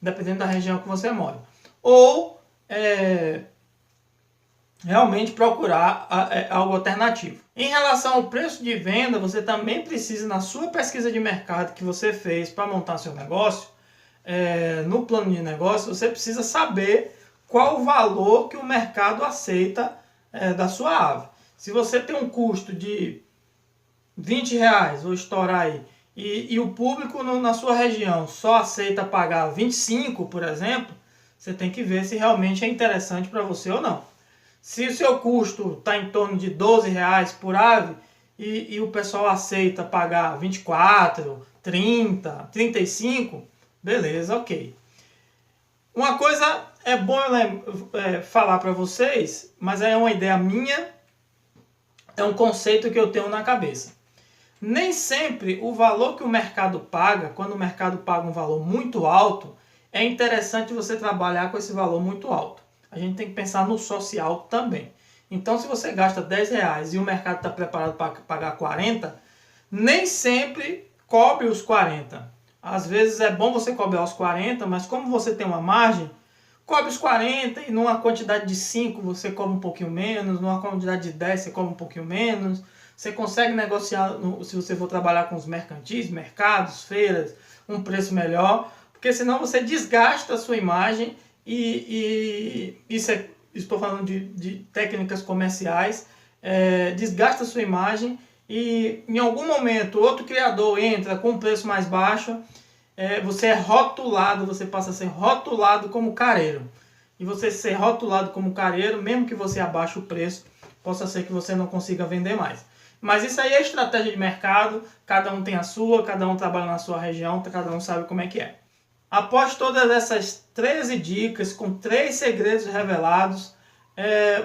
dependendo da região que você mora. Ou realmente procurar algo alternativo. Em relação ao preço de venda, você também precisa, na sua pesquisa de mercado que você fez para montar seu negócio, no plano de negócio, você precisa saber qual o valor que o mercado aceita da sua ave. Se você tem um custo de R$20, vou estourar aí, e o público na sua região só aceita pagar 25, por exemplo, você tem que ver se realmente é interessante para você ou não. Se o seu custo está em torno de R$12 por ave e o pessoal aceita pagar 24, 30, 35, beleza, ok. Uma coisa é bom falar para vocês, mas é uma ideia minha, é um conceito que eu tenho na cabeça. Nem sempre o valor que o mercado paga, quando o mercado paga um valor muito alto, é interessante você trabalhar com esse valor muito alto. A gente tem que pensar no social também. Então, se você gasta R$10 e o mercado está preparado para pagar 40, nem sempre cobre os 40. Às vezes é bom você cobrar os 40, mas como você tem uma margem, cobre os 40 e numa quantidade de 5 você cobra um pouquinho menos, numa quantidade de 10 você cobra um pouquinho menos. Você consegue negociar, se você for trabalhar com os mercantis, mercados, feiras, um preço melhor, porque senão você desgasta a sua imagem e isso estou falando de técnicas comerciais, desgasta a sua imagem e em algum momento outro criador entra com um preço mais baixo, você é rotulado, você passa a ser rotulado como careiro. E você ser rotulado como careiro, mesmo que você abaixe o preço, possa ser que você não consiga vender mais. Mas isso aí é estratégia de mercado, cada um tem a sua, cada um trabalha na sua região, cada um sabe como é que é. Após todas essas 13 dicas, com 3 segredos revelados,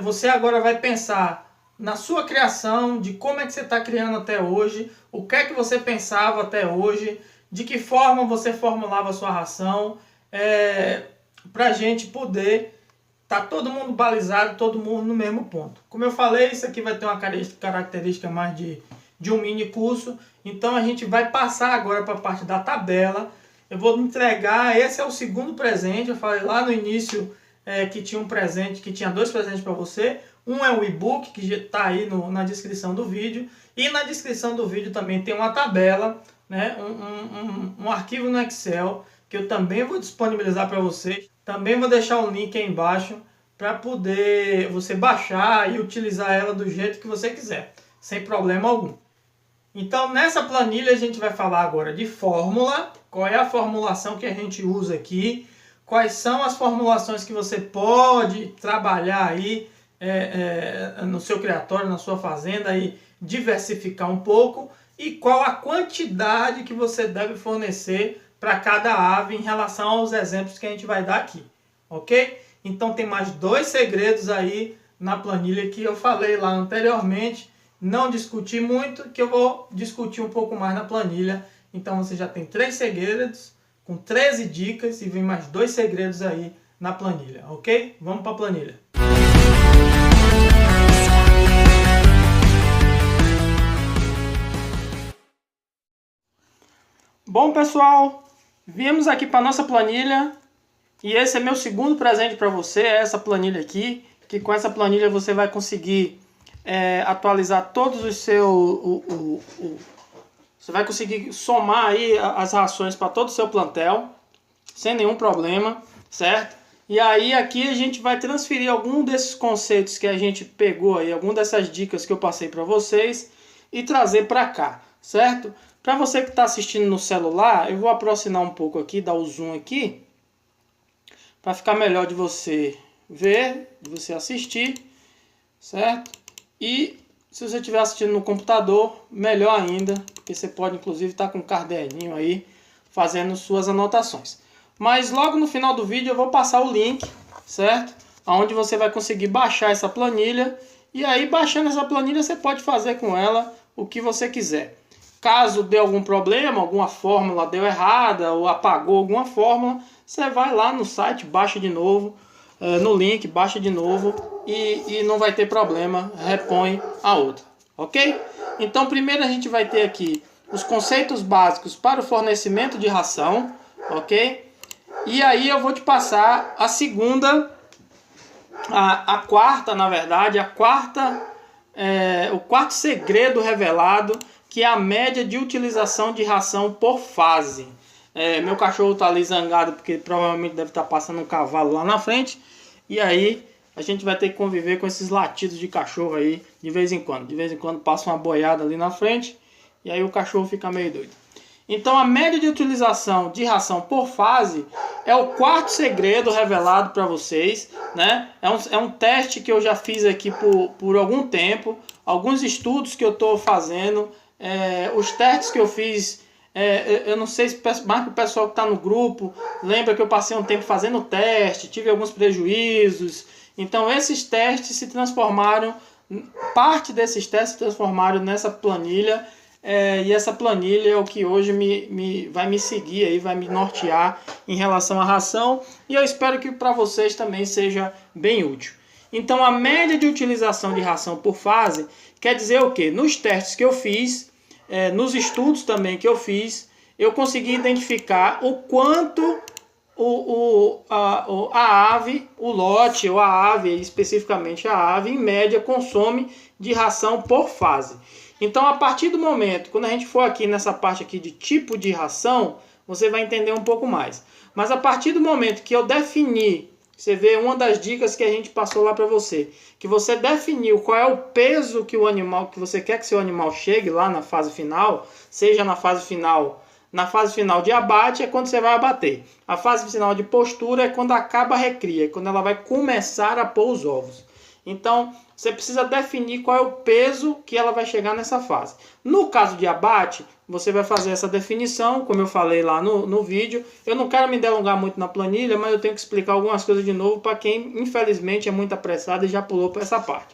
você agora vai pensar na sua criação, de como é que você está criando até hoje, o que é que você pensava até hoje, de que forma você formulava a sua ração, para a gente poder estar todo mundo balizado, todo mundo no mesmo ponto. Como eu falei, isso aqui vai ter uma característica mais de um mini curso, então a gente vai passar agora para a parte da tabela. Eu vou entregar, esse é o segundo presente, eu falei lá no início que tinha um presente, que tinha 2 presentes para você. Um é o e-book, que está aí na descrição do vídeo, e na descrição do vídeo também tem uma tabela, né, um arquivo no Excel, que eu também vou disponibilizar para vocês. Também vou deixar o link aí embaixo para poder você baixar e utilizar ela do jeito que você quiser, sem problema algum. Então nessa planilha a gente vai falar agora de fórmula, qual é a formulação que a gente usa aqui, quais são as formulações que você pode trabalhar aí no seu criatório, na sua fazenda e diversificar um pouco, e qual a quantidade que você deve fornecer para cada ave em relação aos exemplos que a gente vai dar aqui, ok? Então tem mais 2 segredos aí na planilha que eu falei lá anteriormente, não discuti muito, que eu vou discutir um pouco mais na planilha. Então você já tem 3 segredos, com 13 dicas, e vem mais 2 segredos aí na planilha, ok? Vamos para a planilha. Bom pessoal, viemos aqui para a nossa planilha, e esse é meu segundo presente para você, é essa planilha aqui, que com essa planilha você vai conseguir atualizar todos os seus... Você vai conseguir somar aí as rações para todo o seu plantel, sem nenhum problema, certo? E aí aqui a gente vai transferir algum desses conceitos que a gente pegou aí, alguma dessas dicas que eu passei para vocês, e trazer para cá, certo? Para você que está assistindo no celular, eu vou aproximar um pouco aqui, dar o zoom aqui, para ficar melhor de você ver, de você assistir, certo? E se você estiver assistindo no computador, melhor ainda, porque você pode inclusive estar com um caderninho aí, fazendo suas anotações. Mas logo no final do vídeo eu vou passar o link, certo? Onde você vai conseguir baixar essa planilha. E aí, baixando essa planilha, você pode fazer com ela o que você quiser. Caso dê algum problema, alguma fórmula deu errada ou apagou alguma fórmula, você vai lá no site, baixa de novo, no link, baixa de novo e não vai ter problema, repõe a outra, ok? Então, primeiro a gente vai ter aqui os conceitos básicos para o fornecimento de ração, ok? E aí eu vou te passar a segunda, a quarta, na verdade, o quarto segredo revelado, que é a média de utilização de ração por fase. Meu cachorro está ali zangado porque provavelmente deve estar passando um cavalo lá na frente. E aí a gente vai ter que conviver com esses latidos de cachorro aí de vez em quando. De vez em quando passa uma boiada ali na frente e aí o cachorro fica meio doido. Então a média de utilização de ração por fase é o quarto segredo revelado para vocês, né? É um teste que eu já fiz aqui por algum tempo, alguns estudos que eu estou fazendo, os testes que eu fiz, eu não sei se mais que o pessoal que está no grupo lembra que eu passei um tempo fazendo teste, tive alguns prejuízos. Então esses testes se transformaram, parte desses testes se transformaram nessa planilha. E essa planilha é o que hoje vai me seguir, aí, vai me nortear em relação à ração. E eu espero que para vocês também seja bem útil. Então a média de utilização de ração por fase quer dizer o quê? Nos testes que eu fiz, nos estudos também que eu fiz, eu consegui identificar o quanto a ave, o lote ou a ave, especificamente a ave, em média consome de ração por fase. Então, a partir do momento, quando a gente for aqui nessa parte aqui de tipo de ração, você vai entender um pouco mais. Mas a partir do momento que eu definir, você vê uma das dicas que a gente passou lá para você, que você definiu qual é o peso que o animal, que você quer que seu animal chegue lá na fase final, seja na fase final de abate é quando você vai abater. A fase final de postura é quando acaba a recria, quando ela vai começar a pôr os ovos. Então, você precisa definir qual é o peso que ela vai chegar nessa fase. No caso de abate, você vai fazer essa definição, como eu falei lá no vídeo. Eu não quero me delongar muito na planilha, mas eu tenho que explicar algumas coisas de novo para quem, infelizmente, é muito apressado e já pulou para essa parte.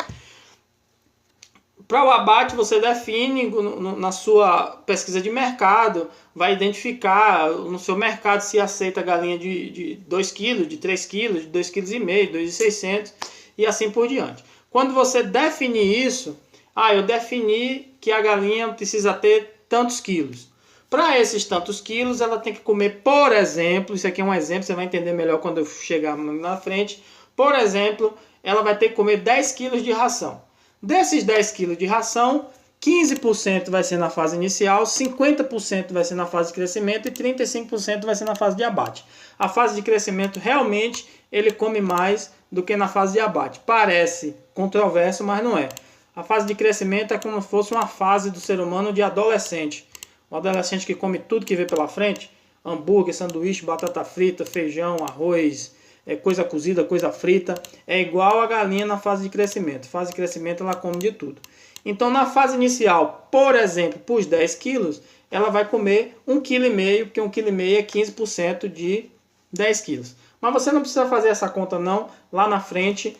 Para o abate, você define na sua pesquisa de mercado, vai identificar no seu mercado se aceita galinha de 2 kg, de 3 kg, de 2,5 kg, 2,600 e assim por diante. Quando você definir isso, eu defini que a galinha precisa ter tantos quilos. Para esses tantos quilos, ela tem que comer, por exemplo, isso aqui é um exemplo, você vai entender melhor quando eu chegar na frente. Por exemplo, ela vai ter que comer 10 quilos de ração. Desses 10 quilos de ração, 15% vai ser na fase inicial, 50% vai ser na fase de crescimento e 35% vai ser na fase de abate. A fase de crescimento realmente ele come mais do que na fase de abate. Parece controverso, mas não é. A fase de crescimento é como se fosse uma fase do ser humano de adolescente. Um adolescente que come tudo que vê pela frente, hambúrguer, sanduíche, batata frita, feijão, arroz, coisa cozida, coisa frita, é igual a galinha na fase de crescimento. Fase de crescimento ela come de tudo. Então na fase inicial, por exemplo, por 10 quilos, ela vai comer 1,5 kg, porque 1,5 kg é 15% de 10 quilos. Mas você não precisa fazer essa conta não, lá na frente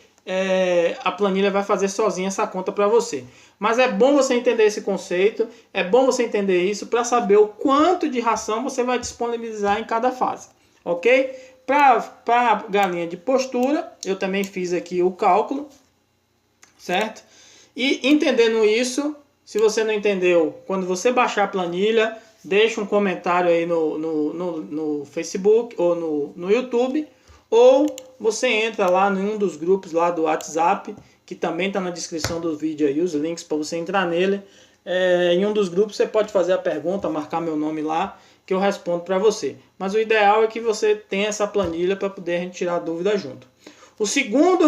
a planilha vai fazer sozinha essa conta para você. Mas é bom você entender esse conceito, é bom você entender isso para saber o quanto de ração você vai disponibilizar em cada fase, ok? Para galinha de postura, eu também fiz aqui o cálculo, certo? E entendendo isso, se você não entendeu, quando você baixar a planilha, deixa um comentário aí no Facebook ou no YouTube, ou você entra lá em um dos grupos lá do WhatsApp, que também está na descrição do vídeo aí, os links para você entrar nele. Em um dos grupos você pode fazer a pergunta, marcar meu nome lá, que eu respondo para você. Mas o ideal é que você tenha essa planilha para poder a gente tirar a dúvida junto. O segundo,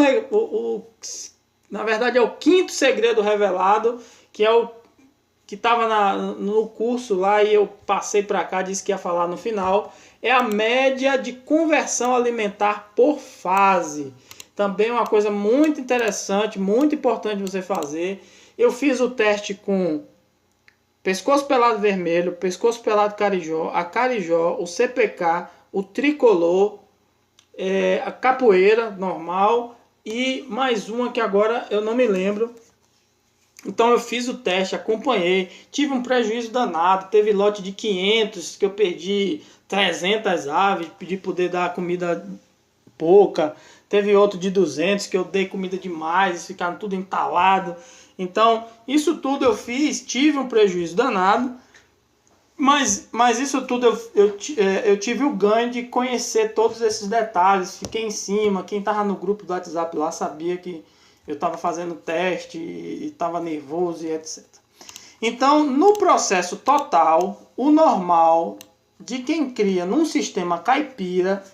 na verdade é o quinto segredo revelado, que que estava no curso lá e eu passei para cá, disse que ia falar no final, é a média de conversão alimentar por fase. Também é uma coisa muito interessante, muito importante você fazer. Eu fiz o teste com pescoço pelado vermelho, pescoço pelado carijó, a carijó, o CPK, o tricolor, a capoeira normal e mais uma que agora eu não me lembro. Então eu fiz o teste, acompanhei, tive um prejuízo danado, teve lote de 500 que eu perdi 300 aves, de poder dar comida pouca, teve outro de 200 que eu dei comida demais, eles ficaram tudo entalado. Então isso tudo eu fiz, tive um prejuízo danado, mas isso tudo eu tive o ganho de conhecer todos esses detalhes, fiquei em cima, quem estava no grupo do WhatsApp lá sabia que eu estava fazendo teste e estava nervoso e etc. Então, no processo total, o normal de quem cria num sistema caipira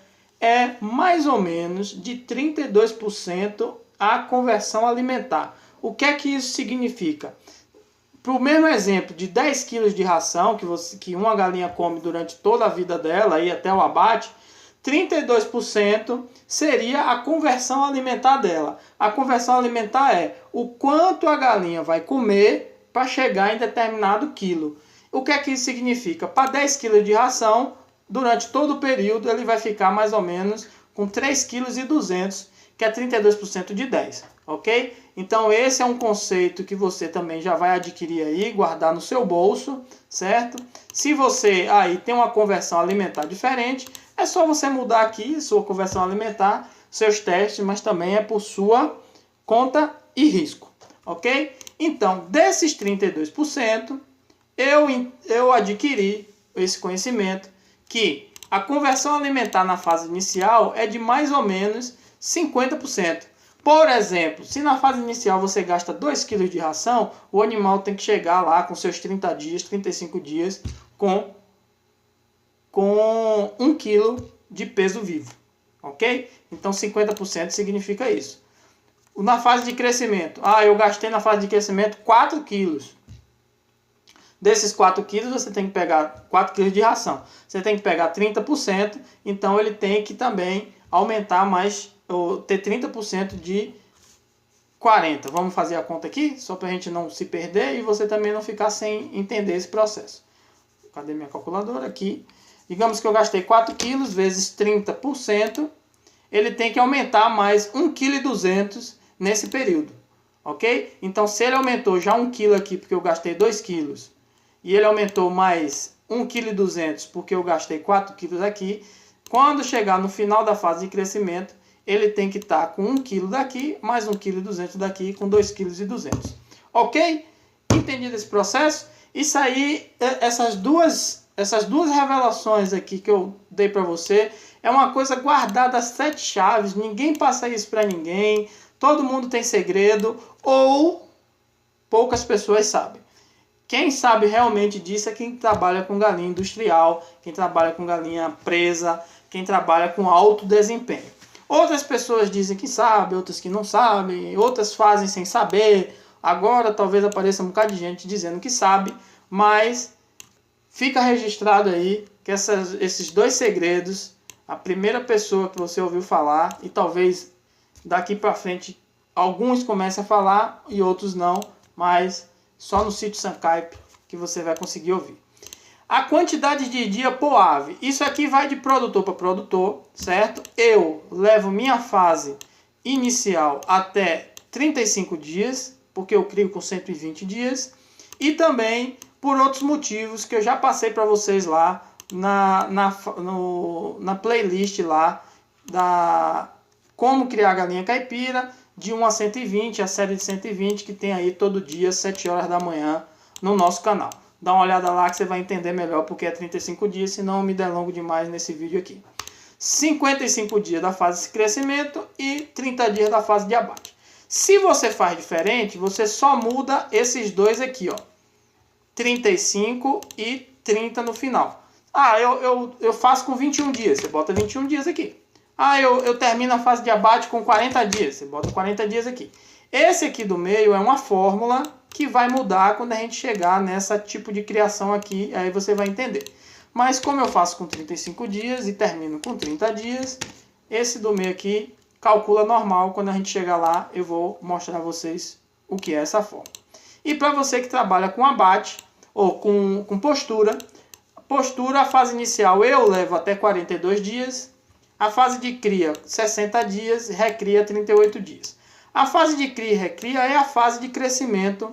é mais ou menos de 32% a conversão alimentar. O que é que isso significa? Para o mesmo exemplo de 10 quilos de ração que uma galinha come durante toda a vida dela e até o abate, 32% seria a conversão alimentar dela. A conversão alimentar é o quanto a galinha vai comer para chegar em determinado quilo. O que é que isso significa? Para 10 kg de ração, durante todo o período, ele vai ficar mais ou menos com 3,2 kg, que é 32% de 10, ok? Então esse é um conceito que você também já vai adquirir aí, guardar no seu bolso, certo? Se você aí tem uma conversão alimentar diferente, é só você mudar aqui sua conversão alimentar, seus testes, mas também é por sua conta e risco, ok? Então, desses 32%, eu adquiri esse conhecimento que a conversão alimentar na fase inicial é de mais ou menos 50%. Por exemplo, se na fase inicial você gasta 2 kg de ração, o animal tem que chegar lá com seus 30 dias, 35 dias, com 1 kg de peso vivo, ok? Então 50% significa isso. Na fase de crescimento, eu gastei na fase de crescimento 4 quilos. Desses 4 quilos você tem que pegar 4 quilos de ração. Você tem que pegar 30%, então ele tem que também aumentar mais, ou ter 30% de 40. Vamos fazer a conta aqui, só para a gente não se perder e você também não ficar sem entender esse processo. Cadê minha calculadora? Aqui. Digamos que eu gastei 4 quilos vezes 30%, ele tem que aumentar mais 1,2 kg nesse período, ok? Então se ele aumentou já 1 kg aqui porque eu gastei 2 quilos, e ele aumentou mais 1,2 kg porque eu gastei 4 quilos aqui, quando chegar no final da fase de crescimento, ele tem que estar com 1 kg daqui, mais 1,2 kg daqui, com 2,2 kg. Ok? Entendido esse processo? Isso aí, essas duas revelações aqui que eu dei para você, é uma coisa guardada às 7 chaves, ninguém passa isso para ninguém, todo mundo tem segredo, ou poucas pessoas sabem. Quem sabe realmente disso é quem trabalha com galinha industrial, quem trabalha com galinha presa, quem trabalha com alto desempenho. Outras pessoas dizem que sabem, outras que não sabem, outras fazem sem saber. Agora talvez apareça um bocado de gente dizendo que sabe, mas fica registrado aí que esses dois segredos, a primeira pessoa que você ouviu falar, e talvez daqui para frente alguns comecem a falar e outros não, mas só no sítio Sancaipe que você vai conseguir ouvir. A quantidade de dia por ave, isso aqui vai de produtor para produtor, certo? Eu levo minha fase inicial até 35 dias, porque eu crio com 120 dias, e também por outros motivos que eu já passei para vocês lá na playlist lá da Como Criar Galinha Caipira, de 1 a 120, a série de 120 que tem aí todo dia, 7 horas da manhã, no nosso canal. Dá uma olhada lá que você vai entender melhor porque é 35 dias, senão eu me delongo demais nesse vídeo aqui. 55 dias da fase de crescimento e 30 dias da fase de abate. Se você faz diferente, você só muda esses dois aqui, ó. 35 e 30 no final. Eu faço com 21 dias, você bota 21 dias aqui. Eu termino a fase de abate com 40 dias, você bota 40 dias aqui. Esse aqui do meio é uma fórmula que vai mudar quando a gente chegar nessa tipo de criação aqui, aí você vai entender. Mas como eu faço com 35 dias e termino com 30 dias, esse do meio aqui calcula normal. Quando a gente chegar lá, eu vou mostrar a vocês o que é essa forma. E para você que trabalha com abate ou com postura, a fase inicial eu levo até 42 dias, a fase de cria 60 dias, recria 38 dias. A fase de cria e recria é a fase de crescimento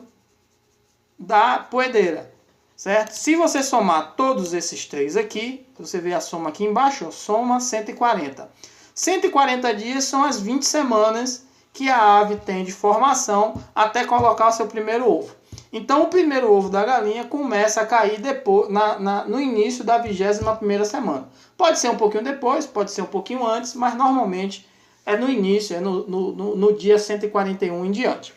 da poedeira, certo? Se você somar todos esses três aqui, você vê a soma aqui embaixo, ó, soma 140. 140 dias são as 20 semanas que a ave tem de formação até colocar o seu primeiro ovo. Então o primeiro ovo da galinha começa a cair depois, no início da 21ª semana. Pode ser um pouquinho depois, pode ser um pouquinho antes, mas normalmente é no início, é no dia 141 em diante.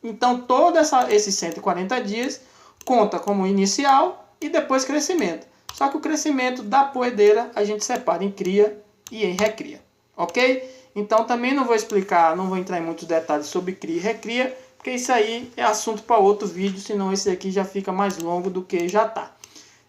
Então todos esses 140 dias conta como inicial e depois crescimento. Só que o crescimento da poedeira a gente separa em cria e em recria, ok? Então também não vou explicar, não vou entrar em muitos detalhes sobre cria e recria, porque isso aí é assunto para outro vídeo, senão esse aqui já fica mais longo do que já está.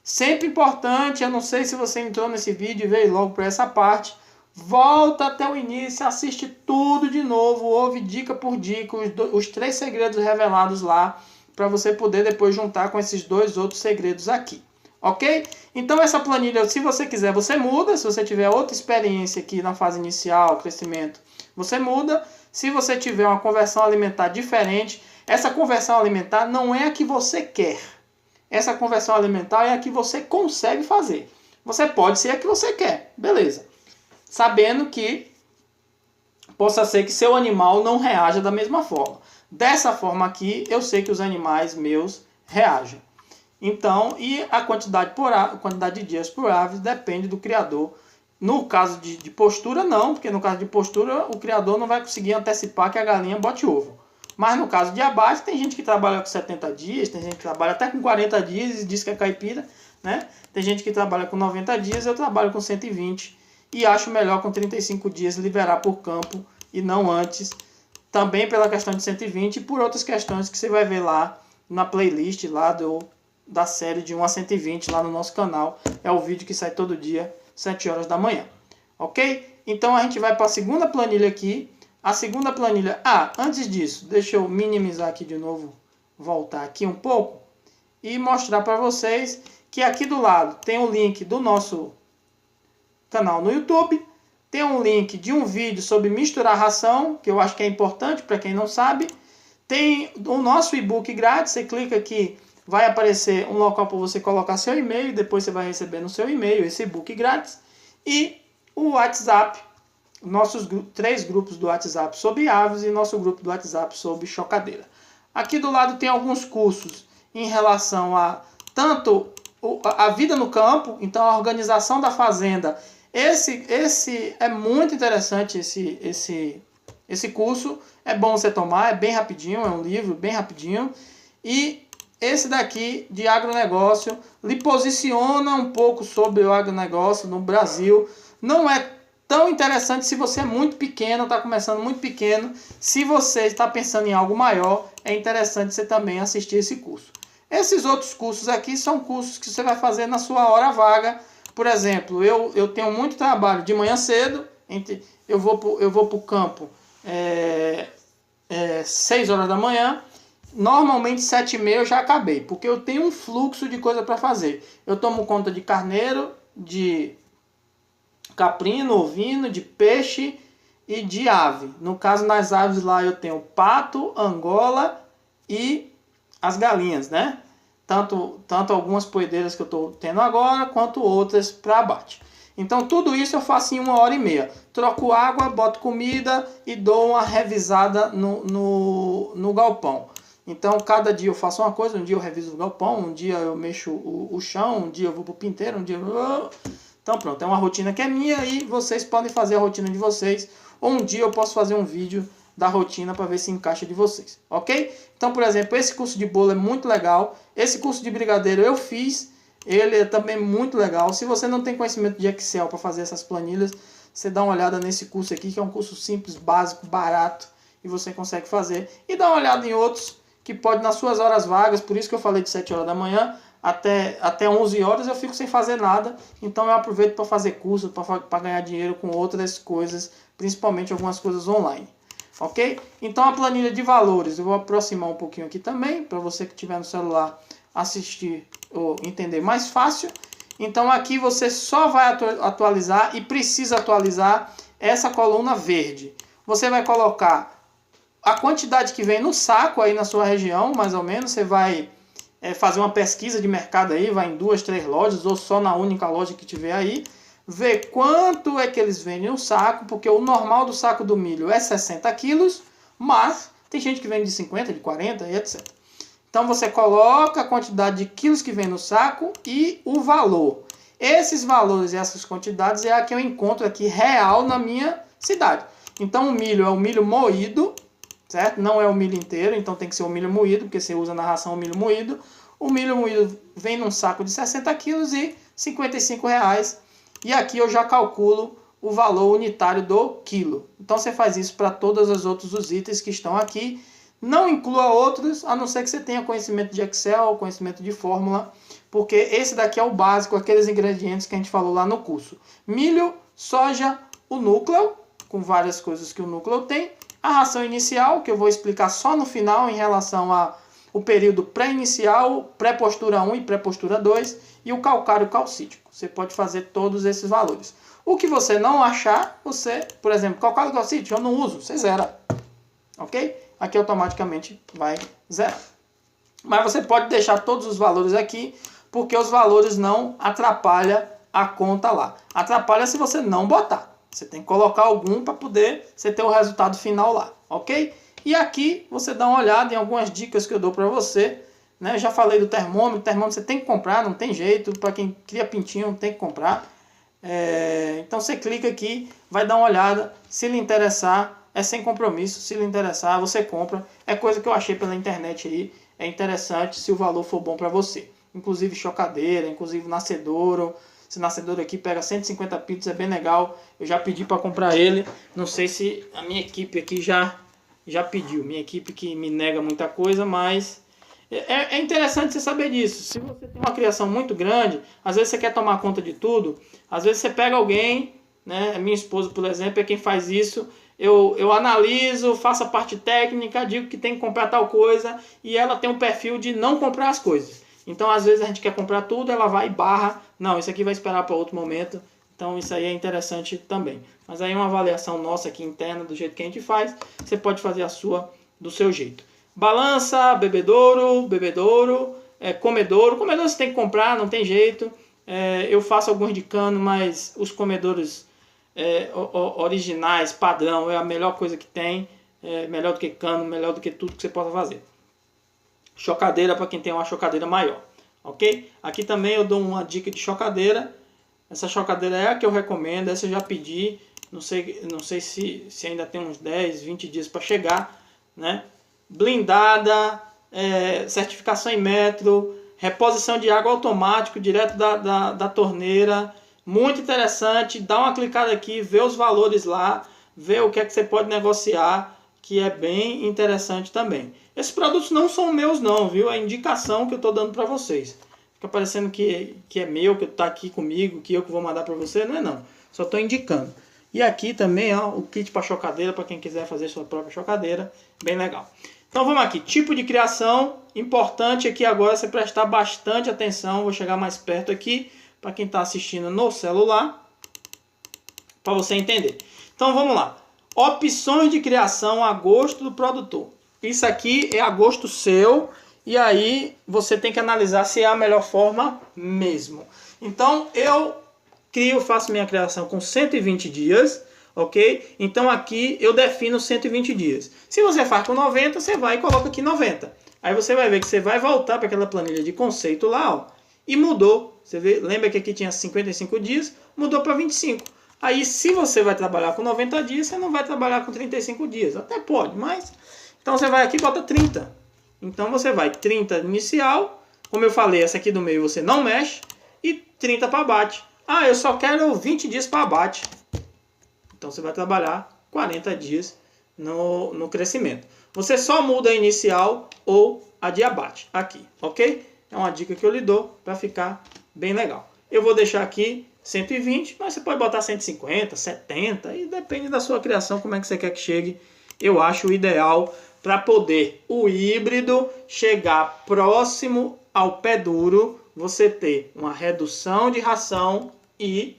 Sempre importante, eu não sei se você entrou nesse vídeo e veio logo para essa parte, volta até o início, assiste tudo de novo, ouve dica por dica, os 3 segredos revelados lá, para você poder depois juntar com esses 2 outros segredos aqui. Ok? Então essa planilha, se você quiser, você muda. Se você tiver outra experiência aqui na fase inicial, crescimento, você muda. Se você tiver uma conversão alimentar diferente, essa conversão alimentar não é a que você quer. Essa conversão alimentar é a que você consegue fazer. Você pode ser a que você quer, beleza. Sabendo que possa ser que seu animal não reaja da mesma forma. Dessa forma aqui, eu sei que os animais meus reagem. Então, e a quantidade de dias por ave depende do criador. No caso de postura, não, porque no caso de postura, o criador não vai conseguir antecipar que a galinha bote ovo. Mas no caso de abate, tem gente que trabalha com 70 dias, tem gente que trabalha até com 40 dias e diz que é caipira, né? Tem gente que trabalha com 90 dias, eu trabalho com 120 e acho melhor com 35 dias liberar por campo e não antes. Também pela questão de 120 e por outras questões que você vai ver lá na playlist lá da série de 1 a 120 lá no nosso canal. É o vídeo que sai todo dia, 7 horas da manhã. Ok? Então a gente vai para a segunda planilha aqui. A segunda planilha... antes disso, deixa eu minimizar aqui de novo, voltar aqui um pouco e mostrar para vocês que aqui do lado tem o link do nosso canal no YouTube. Tem um link de um vídeo sobre misturar ração, que eu acho que é importante para quem não sabe. Tem o nosso e-book grátis, você clica aqui, vai aparecer um local para você colocar seu e-mail, depois você vai receber no seu e-mail esse e-book grátis. E o WhatsApp, nossos 3 grupos do WhatsApp sobre aves e nosso grupo do WhatsApp sobre chocadeira. Aqui do lado tem alguns cursos em relação a tanto a vida no campo, então a organização da fazenda. Esse é muito interessante, esse curso. É bom você tomar, é bem rapidinho, é um livro bem rapidinho. E esse daqui de agronegócio lhe posiciona um pouco sobre o agronegócio no Brasil. Não é tão interessante se você é muito pequeno, está começando muito pequeno. Se você está pensando em algo maior, é interessante você também assistir esse curso. Esses outros cursos aqui são cursos que você vai fazer na sua hora vaga. Por exemplo, eu tenho muito trabalho de manhã cedo, eu vou para o campo 6 horas da manhã. Normalmente 7h30 eu já acabei, porque eu tenho um fluxo de coisa para fazer. Eu tomo conta de carneiro, de caprino, ovino, de peixe e de ave. No caso, nas aves lá eu tenho pato, angola e as galinhas, né? Tanto algumas poedeiras que eu estou tendo agora, quanto outras para abate. Então tudo isso eu faço em 1h30. Troco água, boto comida e dou uma revisada no galpão. Então cada dia eu faço uma coisa, um dia eu reviso o galpão, um dia eu mexo o chão, um dia eu vou para o pinteiro, um dia eu... Então pronto, é uma rotina que é minha e vocês podem fazer a rotina de vocês. Ou um dia eu posso fazer um vídeo da rotina para ver se encaixa de vocês, ok? Então, por exemplo, esse curso de bolo é muito legal. Esse curso de brigadeiro eu fiz, ele é também muito legal. Se você não tem conhecimento de Excel para fazer essas planilhas, você dá uma olhada nesse curso aqui, que é um curso simples, básico, barato, e você consegue fazer. E dá uma olhada em outros que pode nas suas horas vagas, por isso que eu falei de 7 horas da manhã, até 11 horas eu fico sem fazer nada, então eu aproveito para fazer curso, para ganhar dinheiro com outras coisas, principalmente algumas coisas online. Ok? Então a planilha de valores, eu vou aproximar um pouquinho aqui também, para você que tiver no celular assistir ou entender mais fácil. Então aqui você só vai atualizar e precisa atualizar essa coluna verde. Você vai colocar a quantidade que vem no saco aí na sua região, mais ou menos. Você vai fazer uma pesquisa de mercado aí, vai em 2, 3 lojas ou só na única loja que tiver aí. Ver quanto é que eles vendem no saco, porque o normal do saco do milho é 60 quilos, mas tem gente que vende de 50, de 40 e etc. Então você coloca a quantidade de quilos que vem no saco e o valor. Esses valores e essas quantidades é a que eu encontro aqui real na minha cidade. Então o milho é o milho moído, certo? Não é o milho inteiro, então tem que ser o milho moído, porque você usa na ração o milho moído. O milho moído vem num saco de 60 quilos e R$ 55,00. E aqui eu já calculo o valor unitário do quilo. Então você faz isso para todos os outros itens que estão aqui. Não inclua outros, a não ser que você tenha conhecimento de Excel ou conhecimento de fórmula, porque esse daqui é o básico, aqueles ingredientes que a gente falou lá no curso. Milho, soja, o núcleo, com várias coisas que o núcleo tem. A ração inicial, que eu vou explicar só no final em relação ao período pré-inicial, pré-postura 1 e pré-postura 2, e o calcário calcítico. Você pode fazer todos esses valores. O que você não achar, você, por exemplo, calcário calcítico, eu não uso, você zera. Ok? Aqui automaticamente vai zerar. Mas você pode deixar todos os valores aqui, porque os valores não atrapalham a conta lá. Atrapalha se você não botar. Você tem que colocar algum para poder você ter o resultado final lá, ok? E aqui você dá uma olhada em algumas dicas que eu dou para você. Né? Eu já falei do termômetro. O termômetro você tem que comprar, não tem jeito. Para quem cria pintinho, tem que comprar. Então você clica aqui, vai dar uma olhada. Se lhe interessar, é sem compromisso. Se lhe interessar, você compra. É coisa que eu achei pela internet aí. É interessante se o valor for bom para você. Inclusive chocadeira, inclusive nascedouro. Esse nascedouro aqui pega 150 pitos, é bem legal. Eu já pedi para comprar ele. Não sei se a minha equipe aqui já pediu. Minha equipe que me nega muita coisa, mas é interessante você saber disso. Se você tem uma criação muito grande, às vezes você quer tomar conta de tudo. Às vezes você pega alguém, né? Minha esposa, por exemplo, é quem faz isso. Eu analiso, faço a parte técnica, digo que tem que comprar tal coisa e ela tem um perfil de não comprar as coisas. Então, às vezes a gente quer comprar tudo, ela vai e barra. Não, isso aqui vai esperar para outro momento. Então, isso aí é interessante também. Mas aí é uma avaliação nossa aqui interna, do jeito que a gente faz. Você pode fazer a sua do seu jeito. Balança, bebedouro, comedouro. Comedouro você tem que comprar, não tem jeito. Eu faço alguns de cano, mas os comedouros originais, padrão, é a melhor coisa que tem. Melhor do que cano, melhor do que tudo que você possa fazer. Chocadeira para quem tem uma chocadeira maior, ok? Aqui também eu dou uma dica de chocadeira. Essa chocadeira é a que eu recomendo, essa eu já pedi. Não sei se ainda tem uns 10, 20 dias para chegar, né? Blindada, certificação em metro, reposição de água automático direto da torneira. Muito interessante, dá uma clicada aqui, vê os valores lá, vê o que é que você pode negociar, que é bem interessante também. Esses produtos não são meus não, viu? É a indicação que eu estou dando para vocês. Fica parecendo que é meu, que está aqui comigo, que eu que vou mandar para você. Não é não, só estou indicando. E aqui também, ó, o kit para chocadeira, para quem quiser fazer sua própria chocadeira. Bem legal. Então vamos aqui, tipo de criação. Importante aqui agora você prestar bastante atenção. Vou chegar mais perto aqui, para quem está assistindo no celular, para você entender. Então vamos lá. Opções de criação a gosto do produtor. Isso aqui é a gosto seu e aí você tem que analisar se é a melhor forma mesmo. Então eu faço minha criação com 120 dias, ok? Então aqui eu defino 120 dias. Se você faz com 90, você vai e coloca aqui 90. Aí você vai ver que você vai voltar para aquela planilha de conceito lá, ó, e mudou. Você vê, lembra que aqui tinha 55 dias, mudou para 25. Aí se você vai trabalhar com 90 dias, você não vai trabalhar com 35 dias. Até pode, mas... Então você vai aqui e bota 30. Então você vai 30 inicial. Como eu falei, essa aqui do meio você não mexe. E 30 para abate. Ah, eu só quero 20 dias para abate. Então você vai trabalhar 40 dias no crescimento. Você só muda a inicial ou a de abate aqui, ok? É uma dica que eu lhe dou para ficar bem legal. Eu vou deixar aqui 120, mas você pode botar 150, 70, e depende da sua criação, como é que você quer que chegue. Eu acho o ideal para poder o híbrido chegar próximo ao pé duro, você ter uma redução de ração e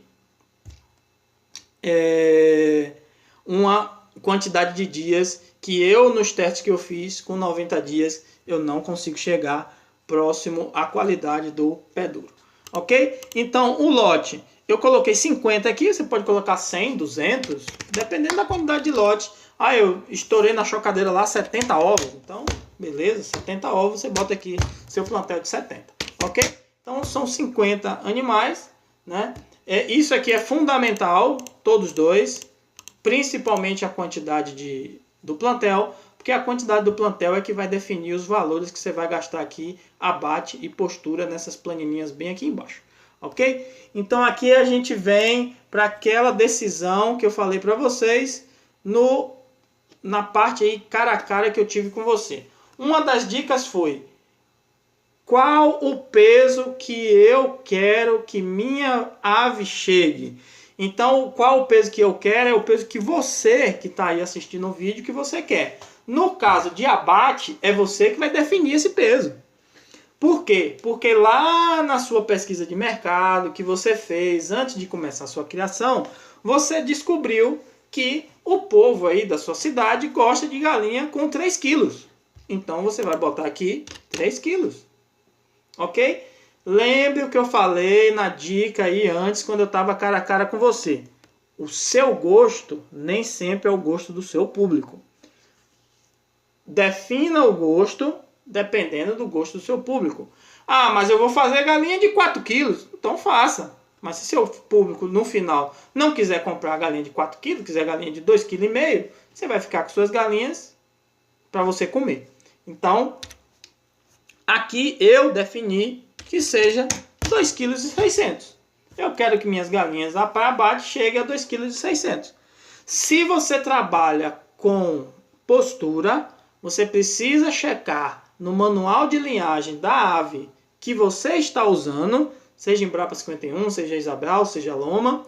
uma quantidade de dias que eu, nos testes que eu fiz, com 90 dias, eu não consigo chegar próximo à qualidade do pé duro. Ok? Então, o lote, eu coloquei 50 aqui, você pode colocar 100, 200, dependendo da quantidade de lote. Ah, eu estourei na chocadeira lá 70 ovos, então, beleza, 70 ovos, você bota aqui seu plantel de 70, ok? Então, são 50 animais, né? Isso aqui é fundamental, todos dois, principalmente a quantidade do plantel, porque a quantidade do plantel é que vai definir os valores que você vai gastar aqui, abate e postura nessas planilhinhas bem aqui embaixo, ok? Então aqui a gente vem para aquela decisão que eu falei para vocês na parte aí cara a cara que eu tive com você. Uma das dicas foi: qual o peso que eu quero que minha ave chegue? Então, qual o peso que eu quero é o peso que você que está aí assistindo o vídeo que você quer. No caso de abate, é você que vai definir esse peso. Por quê? Porque lá na sua pesquisa de mercado que você fez antes de começar a sua criação, você descobriu que o povo aí da sua cidade gosta de galinha com 3 quilos. Então, você vai botar aqui 3 quilos. Ok? Lembre o que eu falei na dica aí antes, quando eu estava cara a cara com você. O seu gosto nem sempre é o gosto do seu público. Defina o gosto dependendo do gosto do seu público. Ah, mas eu vou fazer galinha de 4 quilos. Então faça. Mas se seu público no final não quiser comprar galinha de 4 quilos, quiser galinha de 2,5 kg, você vai ficar com suas galinhas para você comer. Então, aqui eu defini que seja 2,6 kg. Eu quero que minhas galinhas para abate cheguem a 2,6 kg. Se você trabalha com postura, você precisa checar no manual de linhagem da ave que você está usando, seja Embrapa 51, seja Isabel, seja Loma,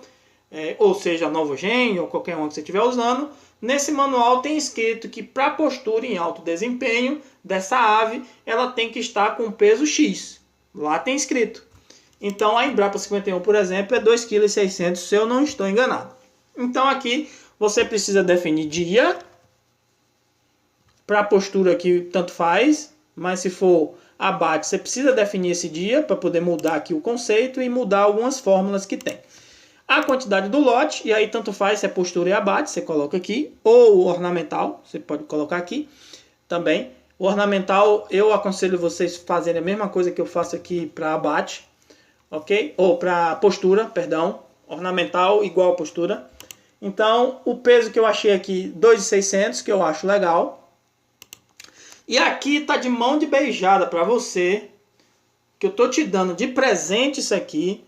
ou seja Novogen, ou qualquer um que você estiver usando. Nesse manual tem escrito que para postura em alto desempenho dessa ave, ela tem que estar com peso X. Lá tem escrito. Então a Embrapa 51, por exemplo, é 2,6 kg, se eu não estou enganado. Então aqui você precisa definir dia. Para a postura aqui tanto faz, mas se for abate, você precisa definir esse dia para poder mudar aqui o conceito e mudar algumas fórmulas que tem. A quantidade do lote, e aí tanto faz se é postura e abate, você coloca aqui, ou ornamental, você pode colocar aqui também. O ornamental, eu aconselho vocês fazerem a mesma coisa que eu faço aqui para abate, ok? Ou para postura, perdão, ornamental igual a postura. Então, o peso que eu achei aqui, 2,600, que eu acho legal. E aqui tá de mão de beijada para você, que eu tô te dando de presente isso aqui.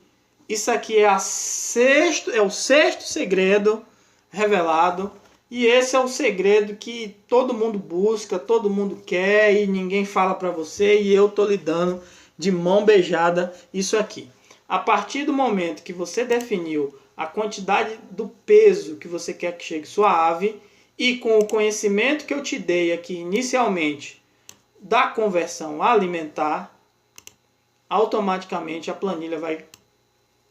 Isso aqui é o sexto segredo revelado. E esse é o segredo que todo mundo busca, todo mundo quer e ninguém fala para você. E eu tô lhe dando de mão beijada isso aqui. A partir do momento que você definiu a quantidade do peso que você quer que chegue sua ave, e com o conhecimento que eu te dei aqui inicialmente da conversão alimentar, automaticamente a planilha vai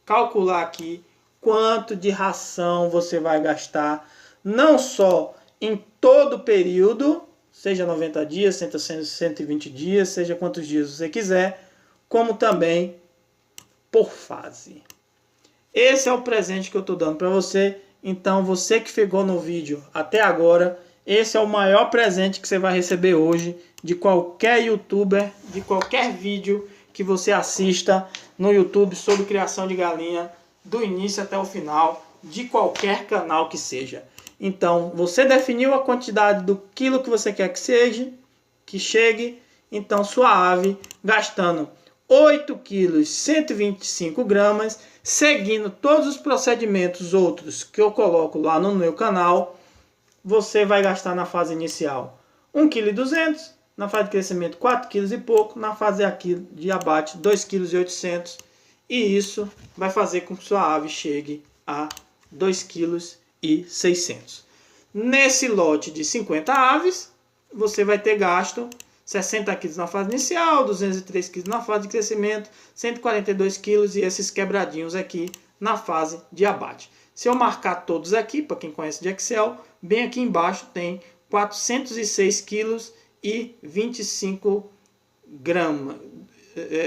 calcular aqui quanto de ração você vai gastar, não só em todo o período, seja 90 dias, 120 dias, seja quantos dias você quiser, como também por fase. Esse é o presente que eu estou dando para você. Então, você que ficou no vídeo até agora, esse é o maior presente que você vai receber hoje de qualquer youtuber, de qualquer vídeo que você assista no YouTube sobre criação de galinha, do início até o final, de qualquer canal que seja. Então, você definiu a quantidade do quilo que você quer que chegue, então sua ave gastando 8 quilos 125 gramas, seguindo todos os procedimentos outros que eu coloco lá no meu canal, você vai gastar na fase inicial 1,2 kg, na fase de crescimento 4 kg e pouco, na fase aqui de abate 2,8 kg, e isso vai fazer com que sua ave chegue a 2,6 kg. Nesse lote de 50 aves, você vai ter gasto 60 kg na fase inicial, 203 kg na fase de crescimento, 142 kg e esses quebradinhos aqui na fase de abate. Se eu marcar todos aqui, para quem conhece de Excel, bem aqui embaixo tem 406 kg e 25 gramas.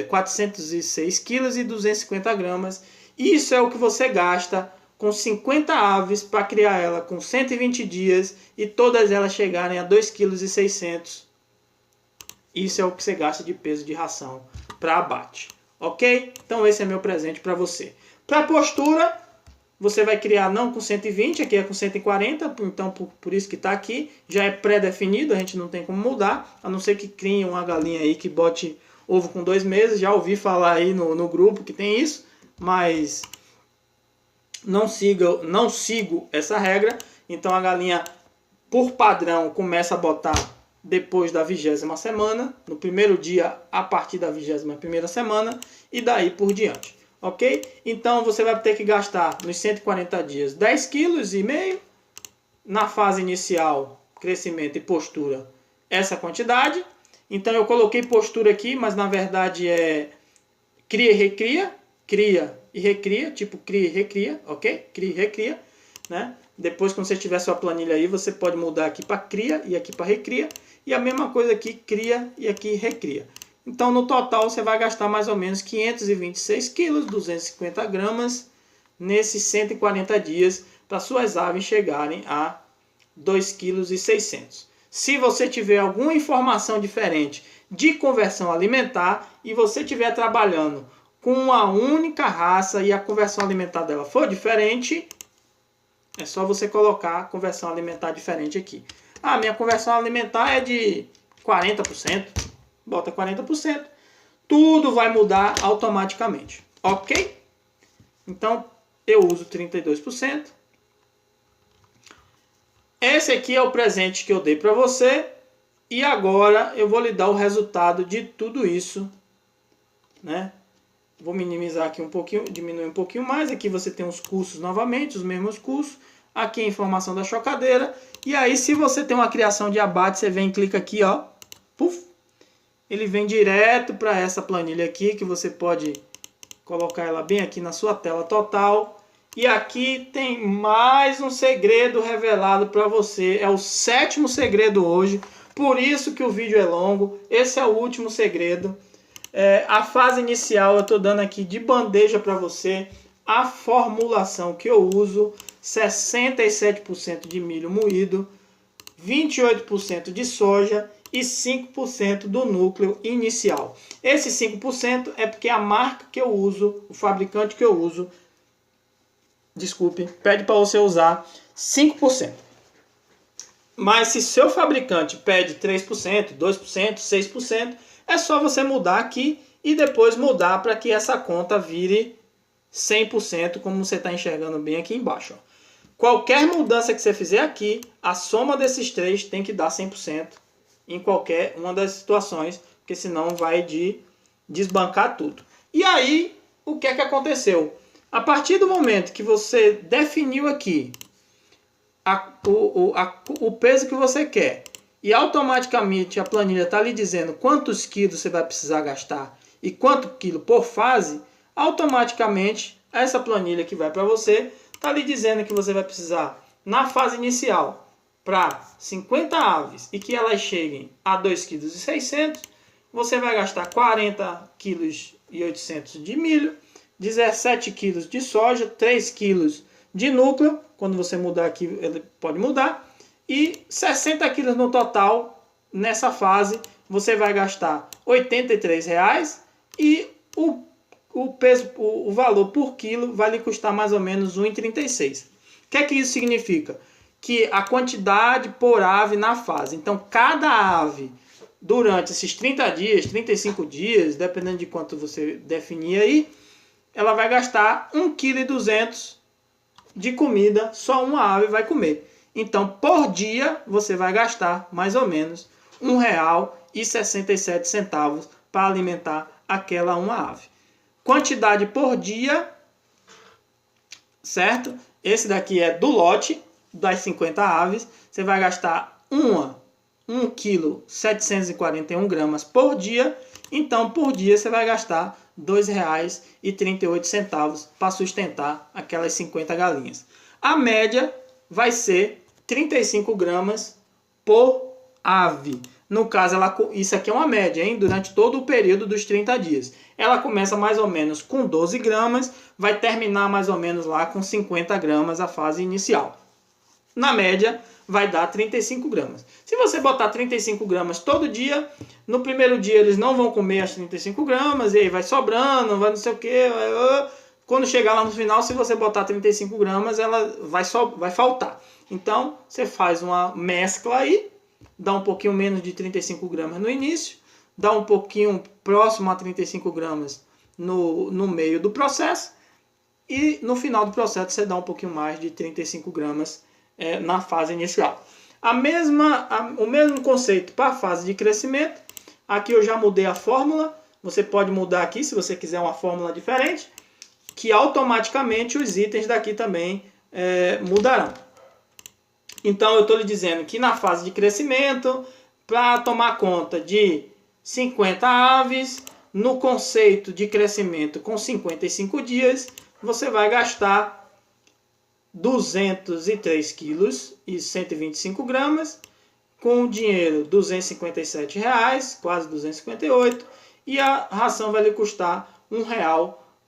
406 kg e 250 gramas. Isso é o que você gasta com 50 aves para criar ela com 120 dias e todas elas chegarem a 2,6 kg. Isso é o que você gasta de peso de ração para abate. Ok? Então esse é meu presente para você. Para postura, você vai criar não com 120, aqui é com 140, então por isso que está aqui. Já é pré-definido, a gente não tem como mudar, a não ser que crie uma galinha aí que bote ovo com 2 meses. Já ouvi falar aí no grupo que tem isso, mas não sigo essa regra. Então a galinha, por padrão, começa a botar depois da 20ª semana, no primeiro dia a partir da 21ª semana e daí por diante, ok? Então você vai ter que gastar nos 140 dias 10,5 kg, na fase inicial, crescimento e postura, essa quantidade. Então eu coloquei postura aqui, mas na verdade é cria e recria, tipo cria e recria, ok? Cria e recria, né? Depois, quando você tiver sua planilha aí, você pode mudar aqui para cria e aqui para recria. E a mesma coisa aqui, cria e aqui recria. Então, no total, você vai gastar mais ou menos 526 kg, 250 gramas, nesses 140 dias, para suas aves chegarem a 2,6 kg. Se você tiver alguma informação diferente de conversão alimentar e você estiver trabalhando com uma única raça e a conversão alimentar dela for diferente, é só você colocar a conversão alimentar diferente aqui. Ah, minha conversão alimentar é de 40%. Bota 40%. Tudo vai mudar automaticamente. Ok? Então, eu uso 32%. Esse aqui é o presente que eu dei para você. E agora eu vou lhe dar o resultado de tudo isso, né? Vou minimizar aqui um pouquinho, diminuir um pouquinho mais. Aqui você tem os cursos novamente, os mesmos cursos. Aqui a informação da chocadeira. E aí, se você tem uma criação de abate, você vem e clica aqui, ó. Puf! Ele vem direto para essa planilha aqui, que você pode colocar ela bem aqui na sua tela total. E aqui tem mais um segredo revelado para você. É o 7º segredo hoje. Por isso que o vídeo é longo. Esse é o último segredo. A fase inicial eu estou dando aqui de bandeja para você. A formulação que eu uso: 67% de milho moído, 28% de soja e 5% do núcleo inicial. Esse 5% é porque a marca que eu uso, o fabricante que eu uso, pede para você usar 5%. Mas se seu fabricante pede 3%, 2%, 6%, é só você mudar aqui e depois mudar para que essa conta vire 100%, como você está enxergando bem aqui embaixo. Ó. Qualquer mudança que você fizer aqui, a soma desses três tem que dar 100% em qualquer uma das situações, porque senão vai desbancar tudo. E aí, o que é que aconteceu? A partir do momento que você definiu aqui o peso que você quer e automaticamente a planilha está lhe dizendo quantos quilos você vai precisar gastar e quanto quilo por fase, automaticamente essa planilha que vai para você está lhe dizendo que você vai precisar, na fase inicial, para 50 aves e que elas cheguem a 2,6 kg, você vai gastar 40,8 kg de milho, 17 kg de soja, 3 kg de núcleo, quando você mudar aqui ele pode mudar, e 60 kg no total. Nessa fase você vai gastar R$ 83,00 e o valor por quilo vai lhe custar mais ou menos R$ 1,36. O que é que isso significa? Que a quantidade por ave na fase. Então, cada ave, durante esses 30 dias, 35 dias, dependendo de quanto você definir aí, ela vai gastar 1,2 kg de comida, só uma ave vai comer. Então, por dia, você vai gastar mais ou menos R$ 1,67 para alimentar aquela uma ave. Quantidade por dia, certo? Esse daqui é do lote das 50 aves. Você vai gastar 1 kg 741 gramas por dia. Então, por dia você vai gastar R$ 2,38 para sustentar aquelas 50 galinhas. A média vai ser 35 gramas por ave. No caso, isso aqui é uma média, hein? Durante todo o período dos 30 dias. Ela começa mais ou menos com 12 gramas, vai terminar mais ou menos lá com 50 gramas a fase inicial. Na média, vai dar 35 gramas. Se você botar 35 gramas todo dia, no primeiro dia eles não vão comer as 35 gramas, e aí vai sobrando, vai não sei o que. Quando chegar lá no final, se você botar 35 gramas, ela vai faltar. Então, você faz uma mescla aí, dá um pouquinho menos de 35 gramas no início, dá um pouquinho próximo a 35 gramas no meio do processo, e no final do processo você dá um pouquinho mais de 35 gramas na fase inicial. O mesmo conceito para a fase de crescimento. Aqui eu já mudei a fórmula. Você pode mudar aqui se você quiser uma fórmula diferente, que automaticamente os itens daqui também mudarão. Então eu estou lhe dizendo que na fase de crescimento, para tomar conta de 50 aves, no conceito de crescimento com 55 dias, você vai gastar 203 quilos e 125 gramas, com dinheiro R$ 257, quase 258, e a ração vai lhe custar R$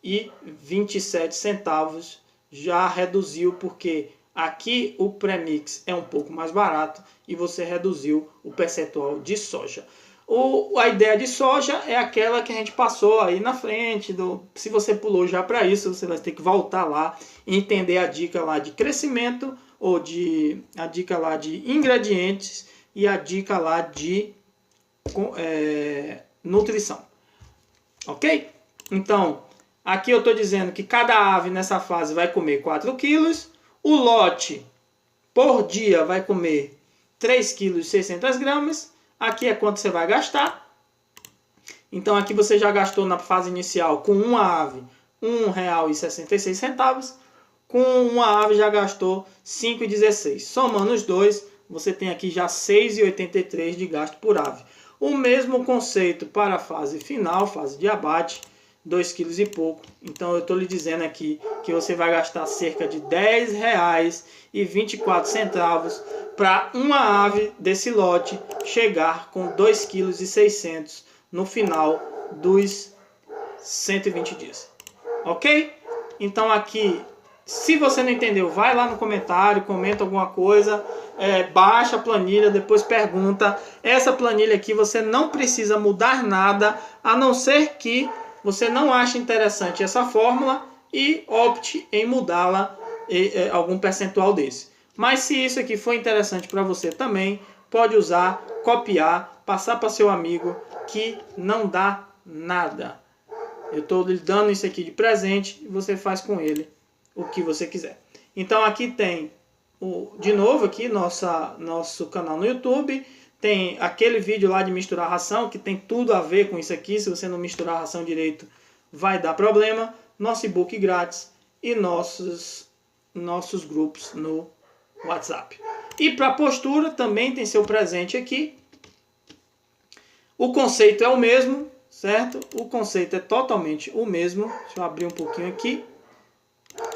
1,27. Já reduziu porque aqui o premix é um pouco mais barato e você reduziu o percentual de soja. A ideia de soja é aquela que a gente passou aí na frente. Se você pulou já para isso, você vai ter que voltar lá e entender a dica lá de crescimento, ou a dica lá de ingredientes e a dica lá de nutrição. Ok? Então, aqui eu estou dizendo que cada ave nessa fase vai comer 4 quilos. O lote por dia vai comer 3,6 kg. Aqui é quanto você vai gastar. Então aqui você já gastou na fase inicial com uma ave R$ 1,66. Com uma ave já gastou R$ 5,16. Somando os dois, você tem aqui já R$ 6,83 de gasto por ave. O mesmo conceito para a fase final, fase de abate, 2 quilos e pouco. Então eu estou lhe dizendo aqui que você vai gastar cerca de R$ 10,24 para uma ave desse lote chegar com 2,6 kg no final dos 120 dias. Ok? Então aqui, se você não entendeu, vai lá no comentário, comenta alguma coisa, baixa a planilha, depois pergunta. Essa planilha aqui você não precisa mudar nada, a não ser que você não ache interessante essa fórmula e opte em mudá-la algum percentual desse. Mas se isso aqui for interessante para você também, pode usar, copiar, passar para seu amigo, que não dá nada. Eu estou lhe dando isso aqui de presente e você faz com ele o que você quiser. Então aqui tem, de novo aqui, nosso canal no YouTube. Tem aquele vídeo lá de misturar ração, que tem tudo a ver com isso aqui. Se você não misturar a ração direito, vai dar problema. Nosso e-book grátis e nossos grupos no WhatsApp. E para a postura também tem seu presente aqui. O conceito é o mesmo, certo? O conceito é totalmente o mesmo. Deixa eu abrir um pouquinho aqui.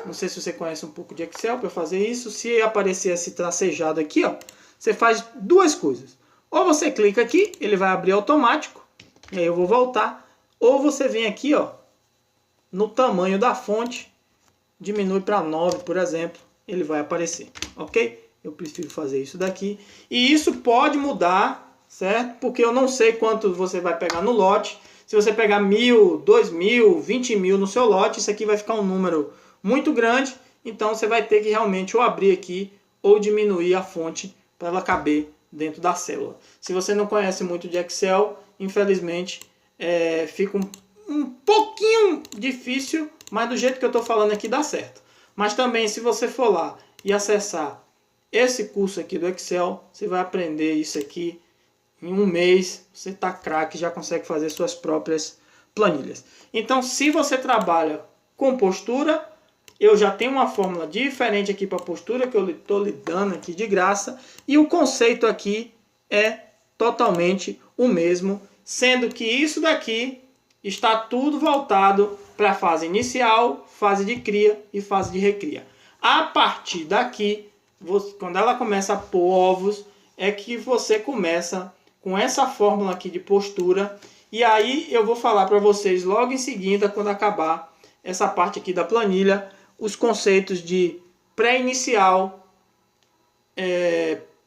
Não sei se você conhece um pouco de Excel para fazer isso. Se aparecer esse tracejado aqui, ó, você faz duas coisas. Ou você clica aqui, ele vai abrir automático, e aí eu vou voltar. Ou você vem aqui, ó, no tamanho da fonte, diminui para 9, por exemplo, ele vai aparecer, ok? Eu prefiro fazer isso daqui. E isso pode mudar, certo? Porque eu não sei quanto você vai pegar no lote. Se você pegar 1.000, 2.000, 20.000 no seu lote, isso aqui vai ficar um número muito grande. Então você vai ter que realmente ou abrir aqui ou diminuir a fonte para ela caber dentro da célula. Se você não conhece muito de Excel, infelizmente fica um pouquinho difícil, mas do jeito que eu estou falando aqui dá certo. Mas também, se você for lá e acessar esse curso aqui do Excel, você vai aprender isso aqui em um mês você está craque, já consegue fazer suas próprias planilhas. Então, se você trabalha com postura, eu já tenho uma fórmula diferente aqui para postura, que eu estou lhe dando aqui de graça, e o conceito aqui é totalmente o mesmo, sendo que isso daqui está tudo voltado para a fase inicial, fase de cria e fase de recria. A partir daqui, quando ela começa a pôr ovos, é que você começa com essa fórmula aqui de postura. E aí eu vou falar para vocês logo em seguida, quando acabar essa parte aqui da planilha, os conceitos de pré-inicial,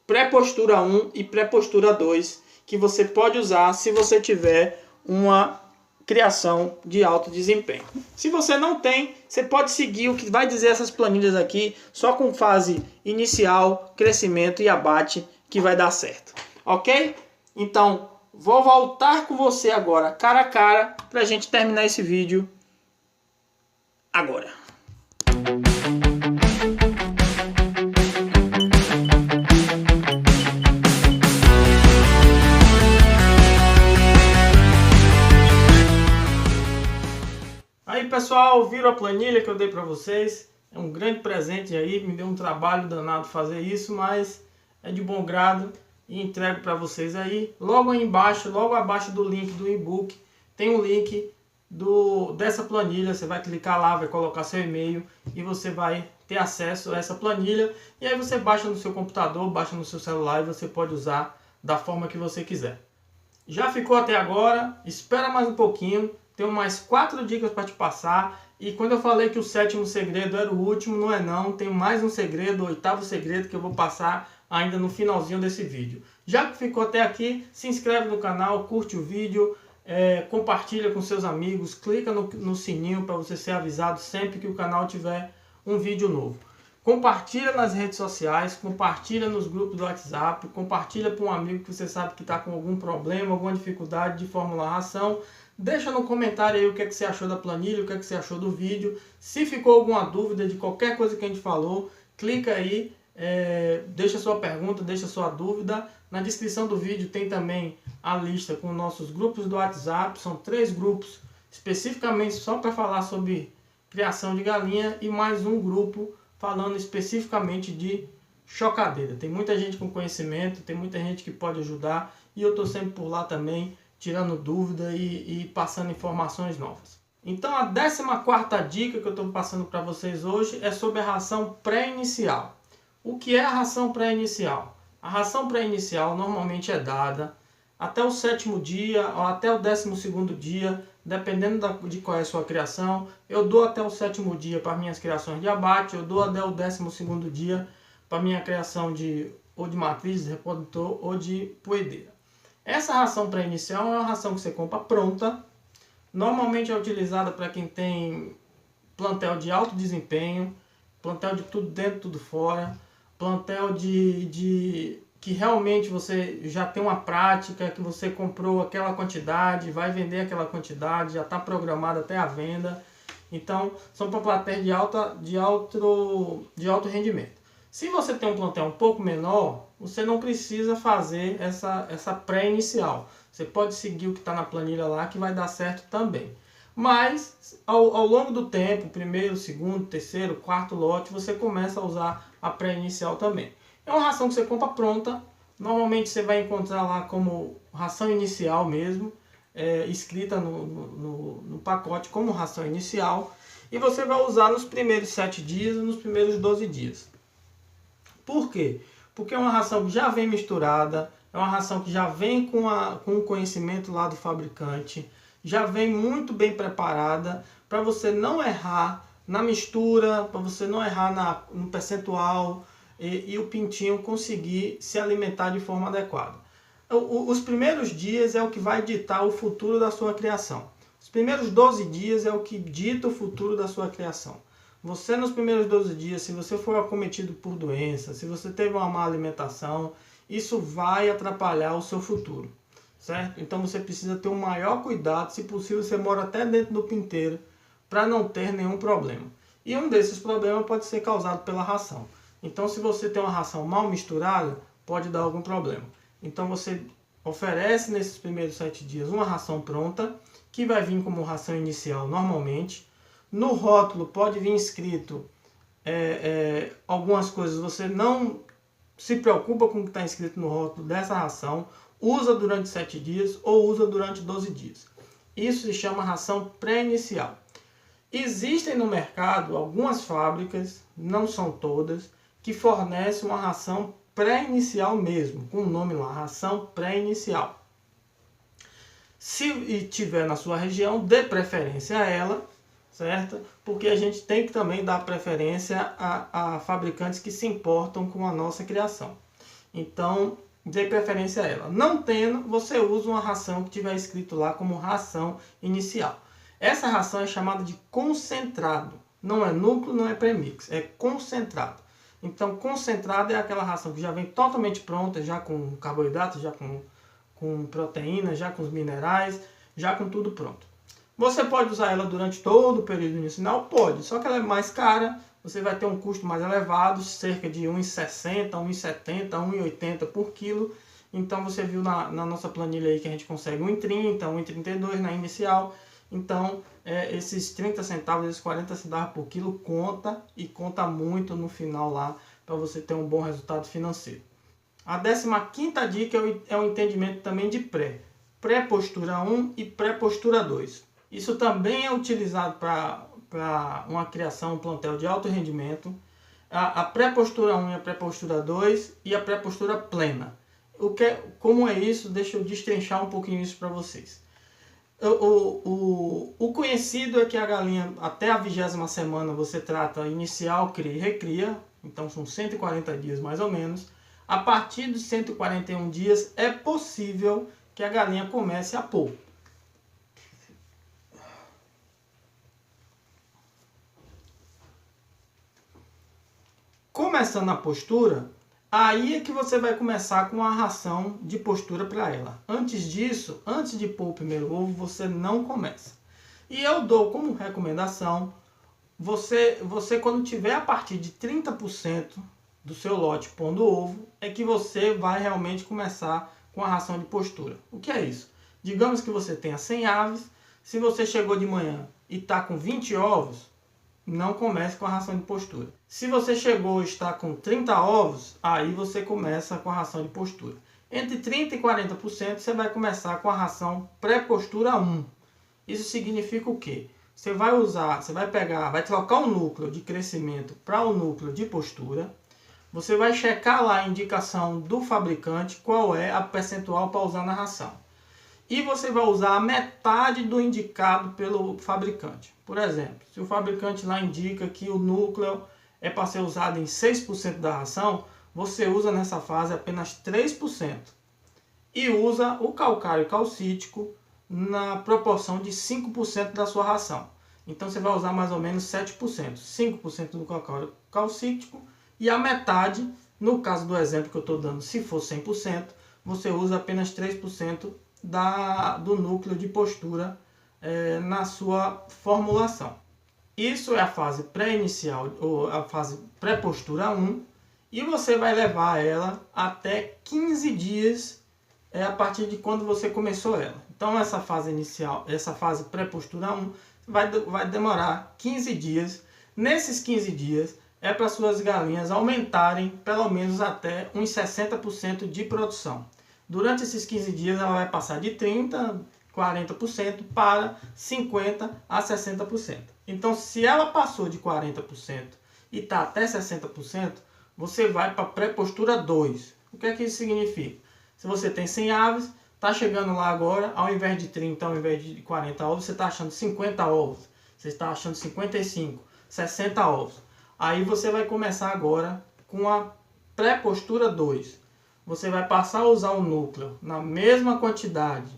pré-postura 1 e pré-postura 2, que você pode usar se você tiver uma criação de alto desempenho. Se você não tem, você pode seguir o que vai dizer essas planilhas aqui, só com fase inicial, crescimento e abate, que vai dar certo. Ok? Então, vou voltar com você agora, cara a cara, para a gente terminar esse vídeo agora. Aí pessoal, viram a planilha que eu dei para vocês? É um grande presente aí, me deu um trabalho danado fazer isso, mas é de bom grado e entrego para vocês aí. Logo aí embaixo, logo abaixo do link do e-book, tem um link dessa planilha. Você vai clicar lá, vai colocar seu e-mail e você vai ter acesso a essa planilha. E aí você baixa no seu computador, baixa no seu celular e você pode usar da forma que você quiser. Já ficou até agora? Espera mais um pouquinho. Tenho mais 4 dicas para te passar. E quando eu falei que o 7º segredo era o último, não é não. Tenho mais um segredo, o 8º segredo, que eu vou passar ainda no finalzinho desse vídeo. Já que ficou até aqui, se inscreve no canal, curte o vídeo, compartilha com seus amigos, clica no sininho para você ser avisado sempre que o canal tiver um vídeo novo. Compartilha nas redes sociais, compartilha nos grupos do WhatsApp, compartilha para um amigo que você sabe que está com algum problema, alguma dificuldade de formular ração. Deixa no comentário aí o que é que você achou da planilha, o que é que você achou do vídeo. Se ficou alguma dúvida de qualquer coisa que a gente falou, clica aí, deixa sua pergunta, deixa sua dúvida. Na descrição do vídeo tem também a lista com nossos grupos do WhatsApp. São 3 grupos especificamente só para falar sobre criação de galinha e mais um grupo falando especificamente de chocadeira. Tem muita gente com conhecimento, tem muita gente que pode ajudar e eu estou sempre por lá também, tirando dúvida e passando informações novas. Então a 14ª dica que eu estou passando para vocês hoje é sobre a ração pré-inicial. O que é a ração pré-inicial? A ração pré-inicial normalmente é dada até o 7º dia ou até o 12º dia, dependendo de qual é a sua criação. Eu dou até o 7º dia para minhas criações de abate, eu dou até o 12º dia para minha criação ou de matriz, reprodutor ou de poedeira. Essa ração pré-inicial é uma ração que você compra pronta. Normalmente é utilizada para quem tem plantel de alto desempenho, plantel de tudo dentro, tudo fora, plantel que realmente você já tem uma prática, que você comprou aquela quantidade, vai vender aquela quantidade, já está programado até a venda. Então, são para plantéis de alto rendimento. Se você tem um plantel um pouco menor, você não precisa fazer essa pré-inicial. Você pode seguir o que está na planilha lá, que vai dar certo também. Mas, ao longo do tempo, 1º, 2º, 3º, 4º lote, você começa a usar a pré-inicial também. É uma ração que você compra pronta. Normalmente você vai encontrar lá como ração inicial mesmo, escrita no pacote como ração inicial. E você vai usar nos primeiros 7 dias e nos primeiros 12 dias. Por quê? Porque é uma ração que já vem misturada, é uma ração que já vem com o conhecimento lá do fabricante, já vem muito bem preparada para você não errar na mistura, para você não errar no percentual e o pintinho conseguir se alimentar de forma adequada. Os primeiros dias é o que vai ditar o futuro da sua criação. Os primeiros 12 dias é o que dita o futuro da sua criação. Você nos primeiros 12 dias, se você for acometido por doença, se você teve uma má alimentação, isso vai atrapalhar o seu futuro, certo? Então você precisa ter um maior cuidado, se possível você mora até dentro do pinteiro, para não ter nenhum problema. E um desses problemas pode ser causado pela ração. Então se você tem uma ração mal misturada, pode dar algum problema. Então você oferece nesses primeiros 7 dias uma ração pronta, que vai vir como ração inicial normalmente. No rótulo pode vir escrito algumas coisas, você não se preocupa com o que está escrito no rótulo dessa ração, usa durante 7 dias ou usa durante 12 dias. Isso se chama ração pré-inicial. Existem no mercado algumas fábricas, não são todas, que fornecem uma ração pré-inicial mesmo, com o nome lá, ração pré-inicial. Se tiver na sua região, dê preferência a ela, certo? Porque a gente tem que também dar preferência a fabricantes que se importam com a nossa criação. Então, dê preferência a ela. Não tendo, você usa uma ração que tiver escrito lá como ração inicial. Essa ração é chamada de concentrado. Não é núcleo, não é premix, é concentrado. Então, concentrado é aquela ração que já vem totalmente pronta, já com carboidratos, já com proteínas, já com os minerais, já com tudo pronto. Você pode usar ela durante todo o período inicial? Pode, só que ela é mais cara, você vai ter um custo mais elevado, cerca de R$ 1,60, R$ 1,70, R$ 1,80 por quilo. Então você viu na nossa planilha aí que a gente consegue R$ 1,30, R$ 1,32 na inicial. Então esses 30 centavos, esses 40 centavos por quilo conta e conta muito no final lá para você ter um bom resultado financeiro. A 15ª dica é o entendimento também de pré-postura 1 e pré-postura 2. Isso também é utilizado para uma criação, um plantel de alto rendimento. A pré-postura 1 e a pré-postura 2 e a pré-postura plena. Como é isso? Deixa eu destrinchar um pouquinho isso para vocês. O conhecido é que a galinha, até a 20ª semana, você trata inicial, cria e recria. Então são 140 dias mais ou menos. A partir dos 141 dias é possível que a galinha comece a pôr. Começando a postura, aí é que você vai começar com a ração de postura para ela. Antes disso, antes de pôr o primeiro ovo, você não começa. E eu dou como recomendação, você quando tiver a partir de 30% do seu lote pondo ovo, é que você vai realmente começar com a ração de postura. O que é isso? Digamos que você tenha 100 aves, se você chegou de manhã e está com 20 ovos, não comece com a ração de postura. Se você chegou e está com 30 ovos, aí você começa com a ração de postura. Entre 30% e 40% você vai começar com a ração pré-postura 1. Isso significa o quê? Você vai trocar o núcleo de crescimento para o núcleo de postura. Você vai checar lá a indicação do fabricante, qual é a percentual para usar na ração. E você vai usar a metade do indicado pelo fabricante. Por exemplo, se o fabricante lá indica que o núcleo é para ser usado em 6% da ração, você usa nessa fase apenas 3%. E usa o calcário calcítico na proporção de 5% da sua ração. Então você vai usar mais ou menos 7%. 5% do calcário calcítico e a metade, no caso do exemplo que eu estou dando, se for 100%, você usa apenas 3% do núcleo de postura na sua formulação. Isso é a fase pré-inicial, ou a fase pré-postura 1, e você vai levar ela até 15 dias a partir de quando você começou ela. Então essa fase inicial, essa fase pré-postura 1, vai demorar 15 dias. Nesses 15 dias é para suas galinhas aumentarem pelo menos até uns 60% de produção. Durante esses 15 dias ela vai passar de 30%, 40% para 50% a 60%. Então se ela passou de 40% e está até 60%, você vai para a pré-postura 2. O que é que isso significa? Se você tem 100 aves, está chegando lá agora, ao invés de 30, ao invés de 40 ovos, você está achando 50 ovos. Você está achando 55, 60 ovos. Aí você vai começar agora com a pré-postura 2. Você vai passar a usar o núcleo na mesma quantidade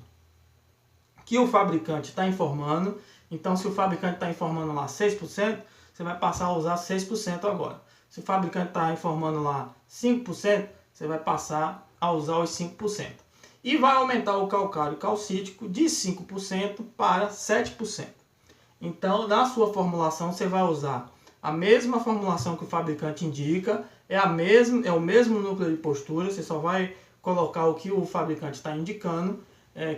que o fabricante está informando. Então, se o fabricante está informando lá 6%, você vai passar a usar 6% agora. Se o fabricante está informando lá 5%, você vai passar a usar os 5%. E vai aumentar o calcário calcítico de 5% para 7%. Então, na sua formulação, você vai usar a mesma formulação que o fabricante indica, é o mesmo núcleo de postura, você só vai colocar o que o fabricante está indicando,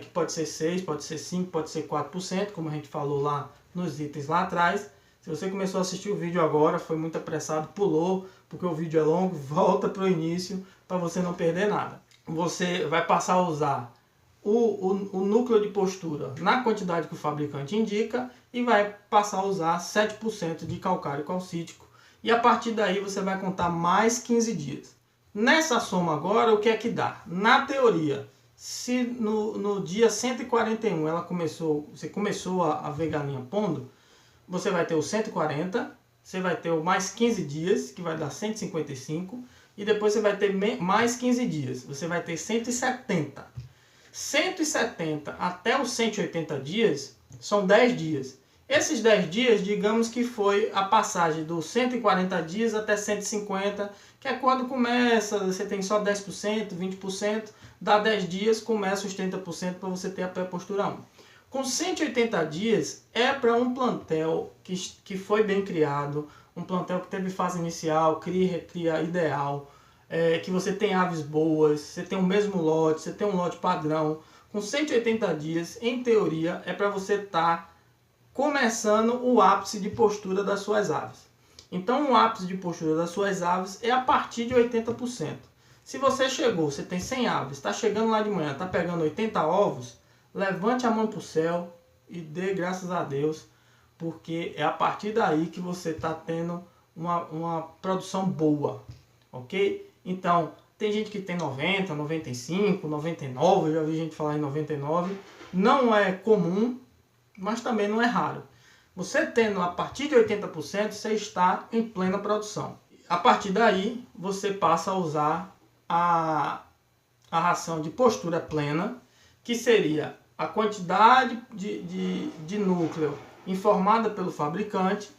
que pode ser 6, pode ser 5, pode ser 4%, como a gente falou lá nos itens lá atrás. Se você começou a assistir o vídeo agora, foi muito apressado, pulou, porque o vídeo é longo, volta para o início para você não perder nada. Você vai passar a usar o núcleo de postura na quantidade que o fabricante indica e vai passar a usar 7% de calcário calcítico. E a partir daí você vai contar mais 15 dias. Nessa soma agora, o que é que dá? Na teoria, se no dia 141 você começou a ver galinha pondo, você vai ter o 140, você vai ter o mais 15 dias, que vai dar 155, e depois você vai ter mais 15 dias, você vai ter 170. 170 até os 180 dias são 10 dias. Esses 10 dias, digamos que foi a passagem dos 140 dias até 150, que é quando começa, você tem só 10%, 20%, dá 10 dias, começa os 30% para você ter a pré-postura 1. Com 180 dias é para um plantel que foi bem criado, um plantel que teve fase inicial, cria e recria ideal, que você tem aves boas, você tem o mesmo lote, você tem um lote padrão. Com 180 dias, em teoria, é para você estar começando o ápice de postura das suas aves. Então, o ápice de postura das suas aves é a partir de 80%. Se você chegou, você tem 100 aves, está chegando lá de manhã, está pegando 80 ovos, levante a mão para o céu e dê graças a Deus, porque é a partir daí que você está tendo uma produção boa, ok? Então, tem gente que tem 90, 95, 99, eu já vi gente falar em 99, não é comum, mas também não é raro. Você tendo a partir de 80%, você está em plena produção. A partir daí, você passa a usar a ração de postura plena, que seria a quantidade de núcleo informada pelo fabricante,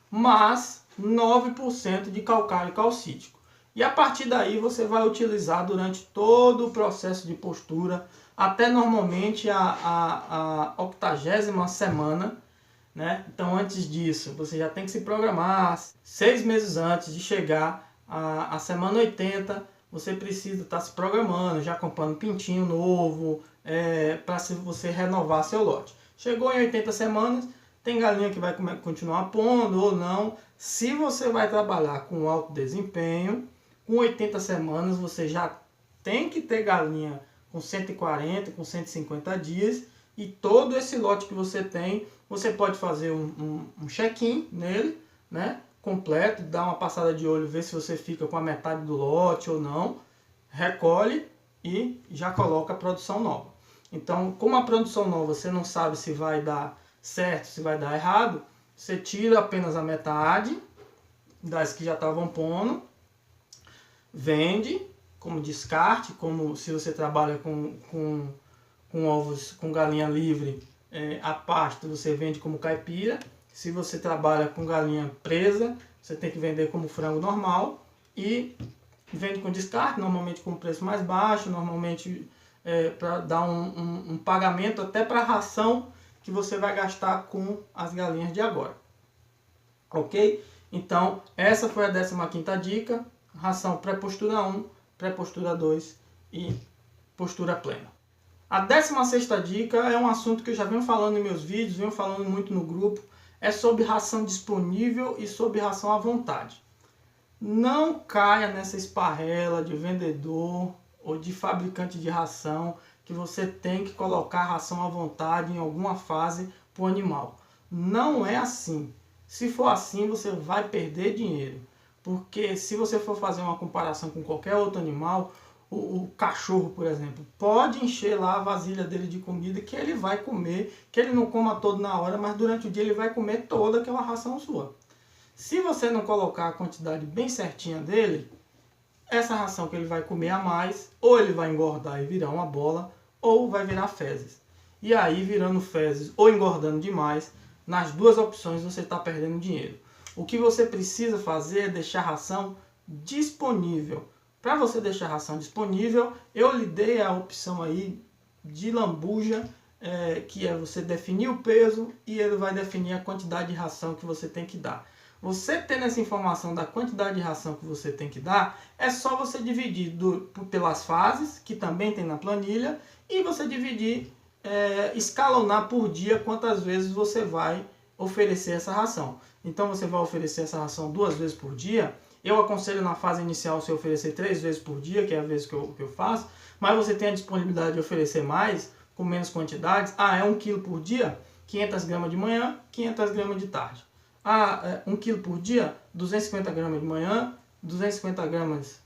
mais 9% de calcário calcítico. E a partir daí você vai utilizar durante todo o processo de postura, até normalmente a 80ª semana, né? Então antes disso, você já tem que se programar. 6 meses antes de chegar a semana 80, você precisa estar se programando, já comprando pintinho novo, para você renovar seu lote. Chegou em 80 semanas, tem galinha que vai continuar pondo ou não. Se você vai trabalhar com alto desempenho, com 80 semanas você já tem que ter galinha com 140, com 150 dias. E todo esse lote que você tem, você pode fazer um check-in nele, né? Completo, dar uma passada de olho, ver se você fica com a metade do lote ou não. Recolhe e já coloca a produção nova. Então, como a produção nova você não sabe se vai dar certo, se vai dar errado, você tira apenas a metade das que já estavam pondo, vende como descarte, como se você trabalha com ovos, com galinha livre, a pasta você vende como caipira. Se você trabalha com galinha presa, você tem que vender como frango normal e vende com descarte, normalmente com preço mais baixo, normalmente para dar um pagamento até para a ração que você vai gastar com as galinhas de agora. Ok? Então, essa foi a 15ª dica, ração pré-postura 1, pré-postura 2 e postura plena. A 16ª dica é um assunto que eu já venho falando em meus vídeos, venho falando muito no grupo, é sobre ração disponível e sobre ração à vontade. Não caia nessa esparrela de vendedor ou de fabricante de ração que você tem que colocar ração à vontade em alguma fase para o animal. Não é assim. Se for assim, você vai perder dinheiro. Porque se você for fazer uma comparação com qualquer outro animal, o cachorro, por exemplo, pode encher lá a vasilha dele de comida que ele vai comer, que ele não coma todo na hora, mas durante o dia ele vai comer toda aquela ração sua. Se você não colocar a quantidade bem certinha dele, essa ração que ele vai comer a mais, ou ele vai engordar e virar uma bola, ou vai virar fezes. E aí, virando fezes ou engordando demais, nas duas opções você está perdendo dinheiro. O que você precisa fazer é deixar a ração disponível. Para você deixar a ração disponível, eu lhe dei a opção aí de lambuja, que é você definir o peso e ele vai definir a quantidade de ração que você tem que dar. Você tendo essa informação da quantidade de ração que você tem que dar, é só você dividir pelas fases, que também tem na planilha, e você dividir, escalonar por dia quantas vezes você vai oferecer essa ração. Então você vai oferecer essa ração 2 vezes por dia. Eu aconselho na fase inicial você oferecer 3 vezes por dia, que é a vez que eu faço, mas você tem a disponibilidade de oferecer mais, com menos quantidades. É 1 kg por dia, 500 gramas de manhã, 500 gramas de tarde. 1 kg por dia, 250 gramas de manhã, 250 gramas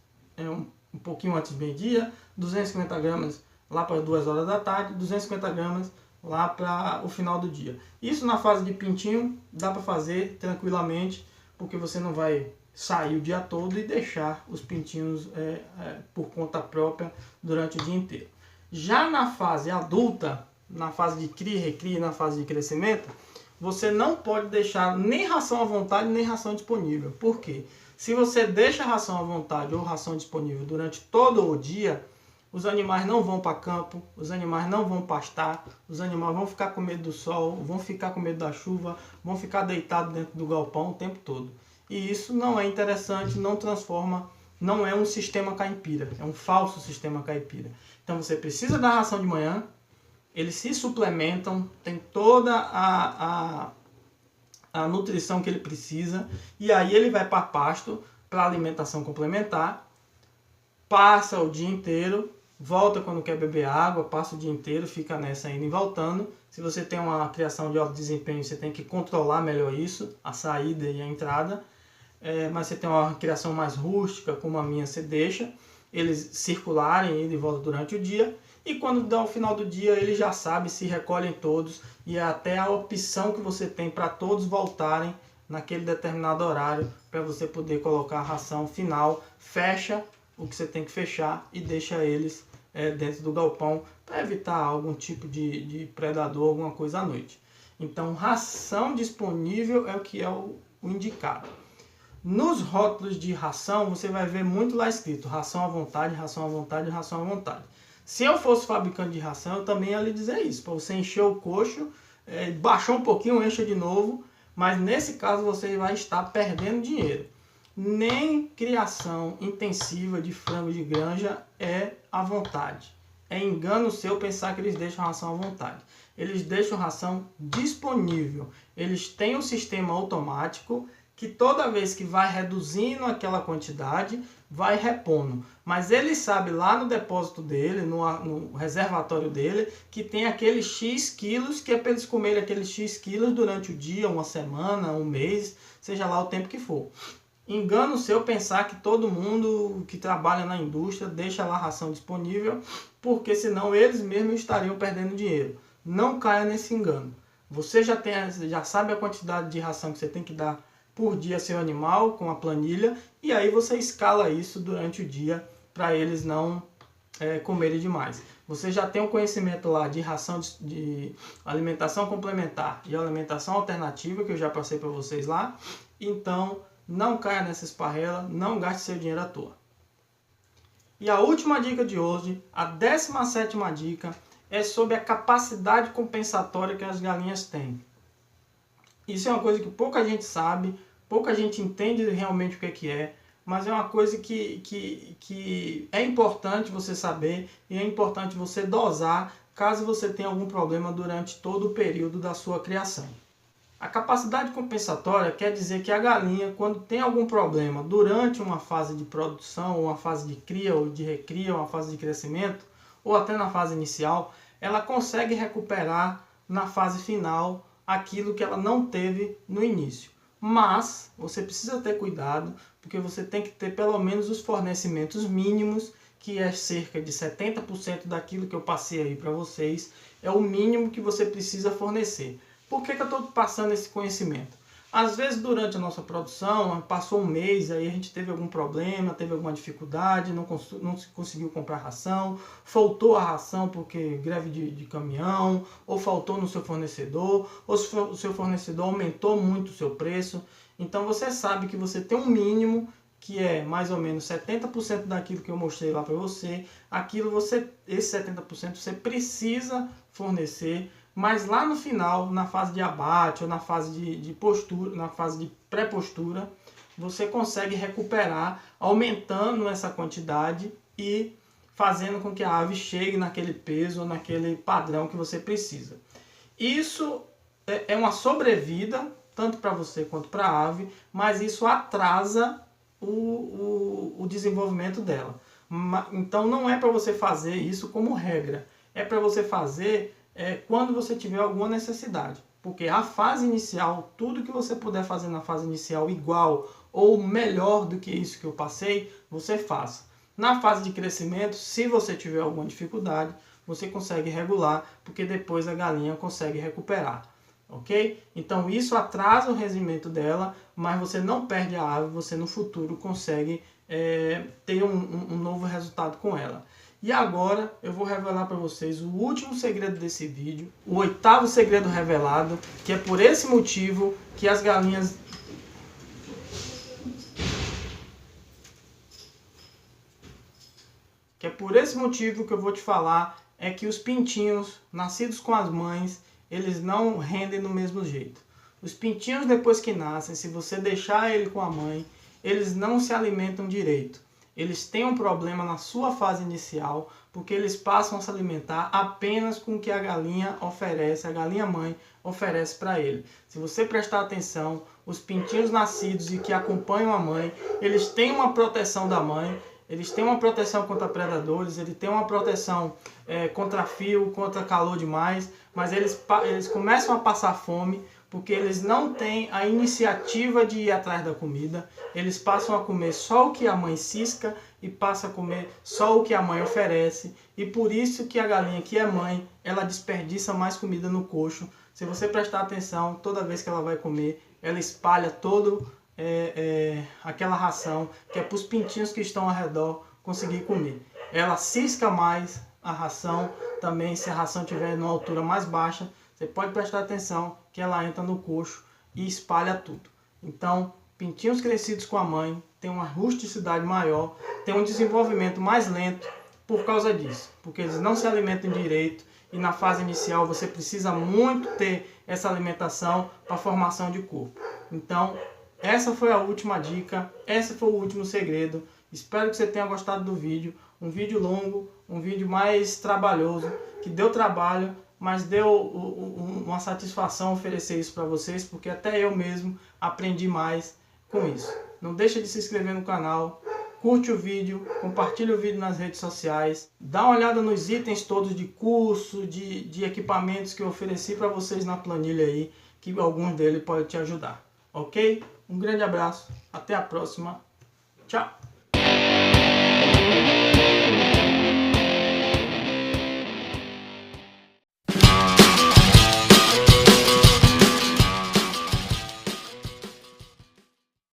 um pouquinho antes do meio-dia, 250 gramas lá para 2 horas da tarde, 250 gramas lá para o final do dia. Isso na fase de pintinho dá para fazer tranquilamente, porque você não vai sair o dia todo e deixar os pintinhos por conta própria durante o dia inteiro. Já na fase adulta, na fase de cria, recria, na fase de crescimento, você não pode deixar nem ração à vontade, nem ração disponível. Por quê? Se você deixa ração à vontade ou ração disponível durante todo o dia, os animais não vão para campo, os animais não vão pastar, os animais vão ficar com medo do sol, vão ficar com medo da chuva, vão ficar deitados dentro do galpão o tempo todo. E isso não é interessante, não transforma, não é um sistema caipira, é um falso sistema caipira. Então você precisa da ração de manhã, eles se suplementam, tem toda a nutrição que ele precisa, e aí ele vai para pasto, para alimentação complementar, passa o dia inteiro, volta quando quer beber água, passa o dia inteiro, fica nessa indo e voltando. Se você tem uma criação de alto desempenho, você tem que controlar melhor isso, a saída e a entrada. Mas você tem uma criação mais rústica, como a minha, você deixa eles circularem ida e volta durante o dia. E quando dá o final do dia, ele já sabe, se recolhem todos, e é até a opção que você tem para todos voltarem naquele determinado horário, para você poder colocar a ração final, fecha o que você tem que fechar e deixa eles dentro do galpão, para evitar algum tipo de predador, alguma coisa à noite. Então, ração disponível é o que é o indicado. Nos rótulos de ração, você vai ver muito lá escrito ração à vontade, ração à vontade, ração à vontade. Se eu fosse fabricante de ração, eu também ia lhe dizer isso, para você encher o coxo, baixou um pouquinho, encha de novo, mas nesse caso você vai estar perdendo dinheiro. Nem criação intensiva de frango de granja é à vontade. É engano seu pensar que eles deixam ração à vontade. Eles deixam ração disponível. Eles têm um sistema automático que toda vez que vai reduzindo aquela quantidade, vai repondo. Mas ele sabe lá no depósito dele, no reservatório dele, que tem aqueles X quilos, que é para eles comerem aqueles X quilos durante o dia, uma semana, um mês, seja lá o tempo que for. Engano seu pensar que todo mundo que trabalha na indústria deixa lá a ração disponível, porque senão eles mesmos estariam perdendo dinheiro. Não caia nesse engano. Você já sabe a quantidade de ração que você tem que dar por dia seu animal com a planilha, e aí você escala isso durante o dia para eles não comerem demais. Você já tem um conhecimento lá de ração de alimentação complementar e alimentação alternativa, que eu já passei para vocês lá. Então não caia nessa esparrela, não gaste seu dinheiro à toa. E a última dica de hoje, a 17ª dica, é sobre a capacidade compensatória que as galinhas têm. Isso é uma coisa que pouca gente sabe, pouca gente entende realmente o que é, mas é uma coisa que é importante você saber e é importante você dosar caso você tenha algum problema durante todo o período da sua criação. A capacidade compensatória quer dizer que a galinha, quando tem algum problema durante uma fase de produção, ou uma fase de cria ou de recria, uma fase de crescimento, ou até na fase inicial, ela consegue recuperar na fase final aquilo que ela não teve no início. Mas você precisa ter cuidado, porque você tem que ter pelo menos os fornecimentos mínimos, que é cerca de 70% daquilo que eu passei aí para vocês, é o mínimo que você precisa fornecer. Por que eu estou passando esse conhecimento? Às vezes durante a nossa produção, passou um mês, aí a gente teve algum problema, teve alguma dificuldade, não conseguiu comprar ração, faltou a ração porque greve de caminhão, ou faltou no seu fornecedor, ou o seu fornecedor aumentou muito o seu preço. Então você sabe que você tem um mínimo, que é mais ou menos 70% daquilo que eu mostrei lá para você. Esse 70% você precisa fornecer mas lá no final, na fase de abate ou na fase de postura, na fase de pré-postura, você consegue recuperar aumentando essa quantidade e fazendo com que a ave chegue naquele peso ou naquele padrão que você precisa. Isso é uma sobrevida, tanto para você quanto para a ave, mas isso atrasa o desenvolvimento dela. Então não é para você fazer isso como regra, é para você fazer quando você tiver alguma necessidade. Porque a fase inicial, tudo que você puder fazer na fase inicial igual ou melhor do que isso que eu passei, você faça. Na fase de crescimento, se você tiver alguma dificuldade, você consegue regular, porque depois a galinha consegue recuperar. Ok? Então isso atrasa o rendimento dela, mas você não perde a ave, você no futuro consegue ter um novo resultado com ela. E agora eu vou revelar para vocês o último segredo desse vídeo, o 8º segredo revelado, que é por esse motivo que as galinhas... Que é por esse motivo que eu vou te falar, é que os pintinhos nascidos com as mães, eles não rendem do mesmo jeito. Os pintinhos depois que nascem, se você deixar ele com a mãe, eles não se alimentam direito. Eles têm um problema na sua fase inicial, porque eles passam a se alimentar apenas com o que a galinha oferece, a galinha mãe oferece para ele. Se você prestar atenção, os pintinhos nascidos e que acompanham a mãe, eles têm uma proteção da mãe, eles têm uma proteção contra predadores, eles têm uma proteção contra frio, contra calor demais, mas eles começam a passar fome porque eles não têm a iniciativa de ir atrás da comida. Eles passam a comer só o que a mãe cisca e passam a comer só o que a mãe oferece. E por isso que a galinha que é mãe, ela desperdiça mais comida no coxo. Se você prestar atenção, toda vez que ela vai comer, ela espalha todo aquela ração que é para os pintinhos que estão ao redor conseguir comer. Ela cisca mais a ração também, se a ração estiver numa altura mais baixa, você pode prestar atenção que ela entra no coxo e espalha tudo. Então, pintinhos crescidos com a mãe têm uma rusticidade maior, têm um desenvolvimento mais lento por causa disso, porque eles não se alimentam direito e na fase inicial você precisa muito ter essa alimentação para a formação de corpo. Então, essa foi a última dica, esse foi o último segredo. Espero que você tenha gostado do vídeo. Um vídeo longo, um vídeo mais trabalhoso, que deu trabalho, mas deu uma satisfação oferecer isso para vocês, porque até eu mesmo aprendi mais com isso. Não deixa de se inscrever no canal, curte o vídeo, compartilha o vídeo nas redes sociais, dá uma olhada nos itens todos de curso, de equipamentos que eu ofereci para vocês na planilha aí, que alguns deles podem te ajudar. Ok? Um grande abraço, até a próxima, tchau!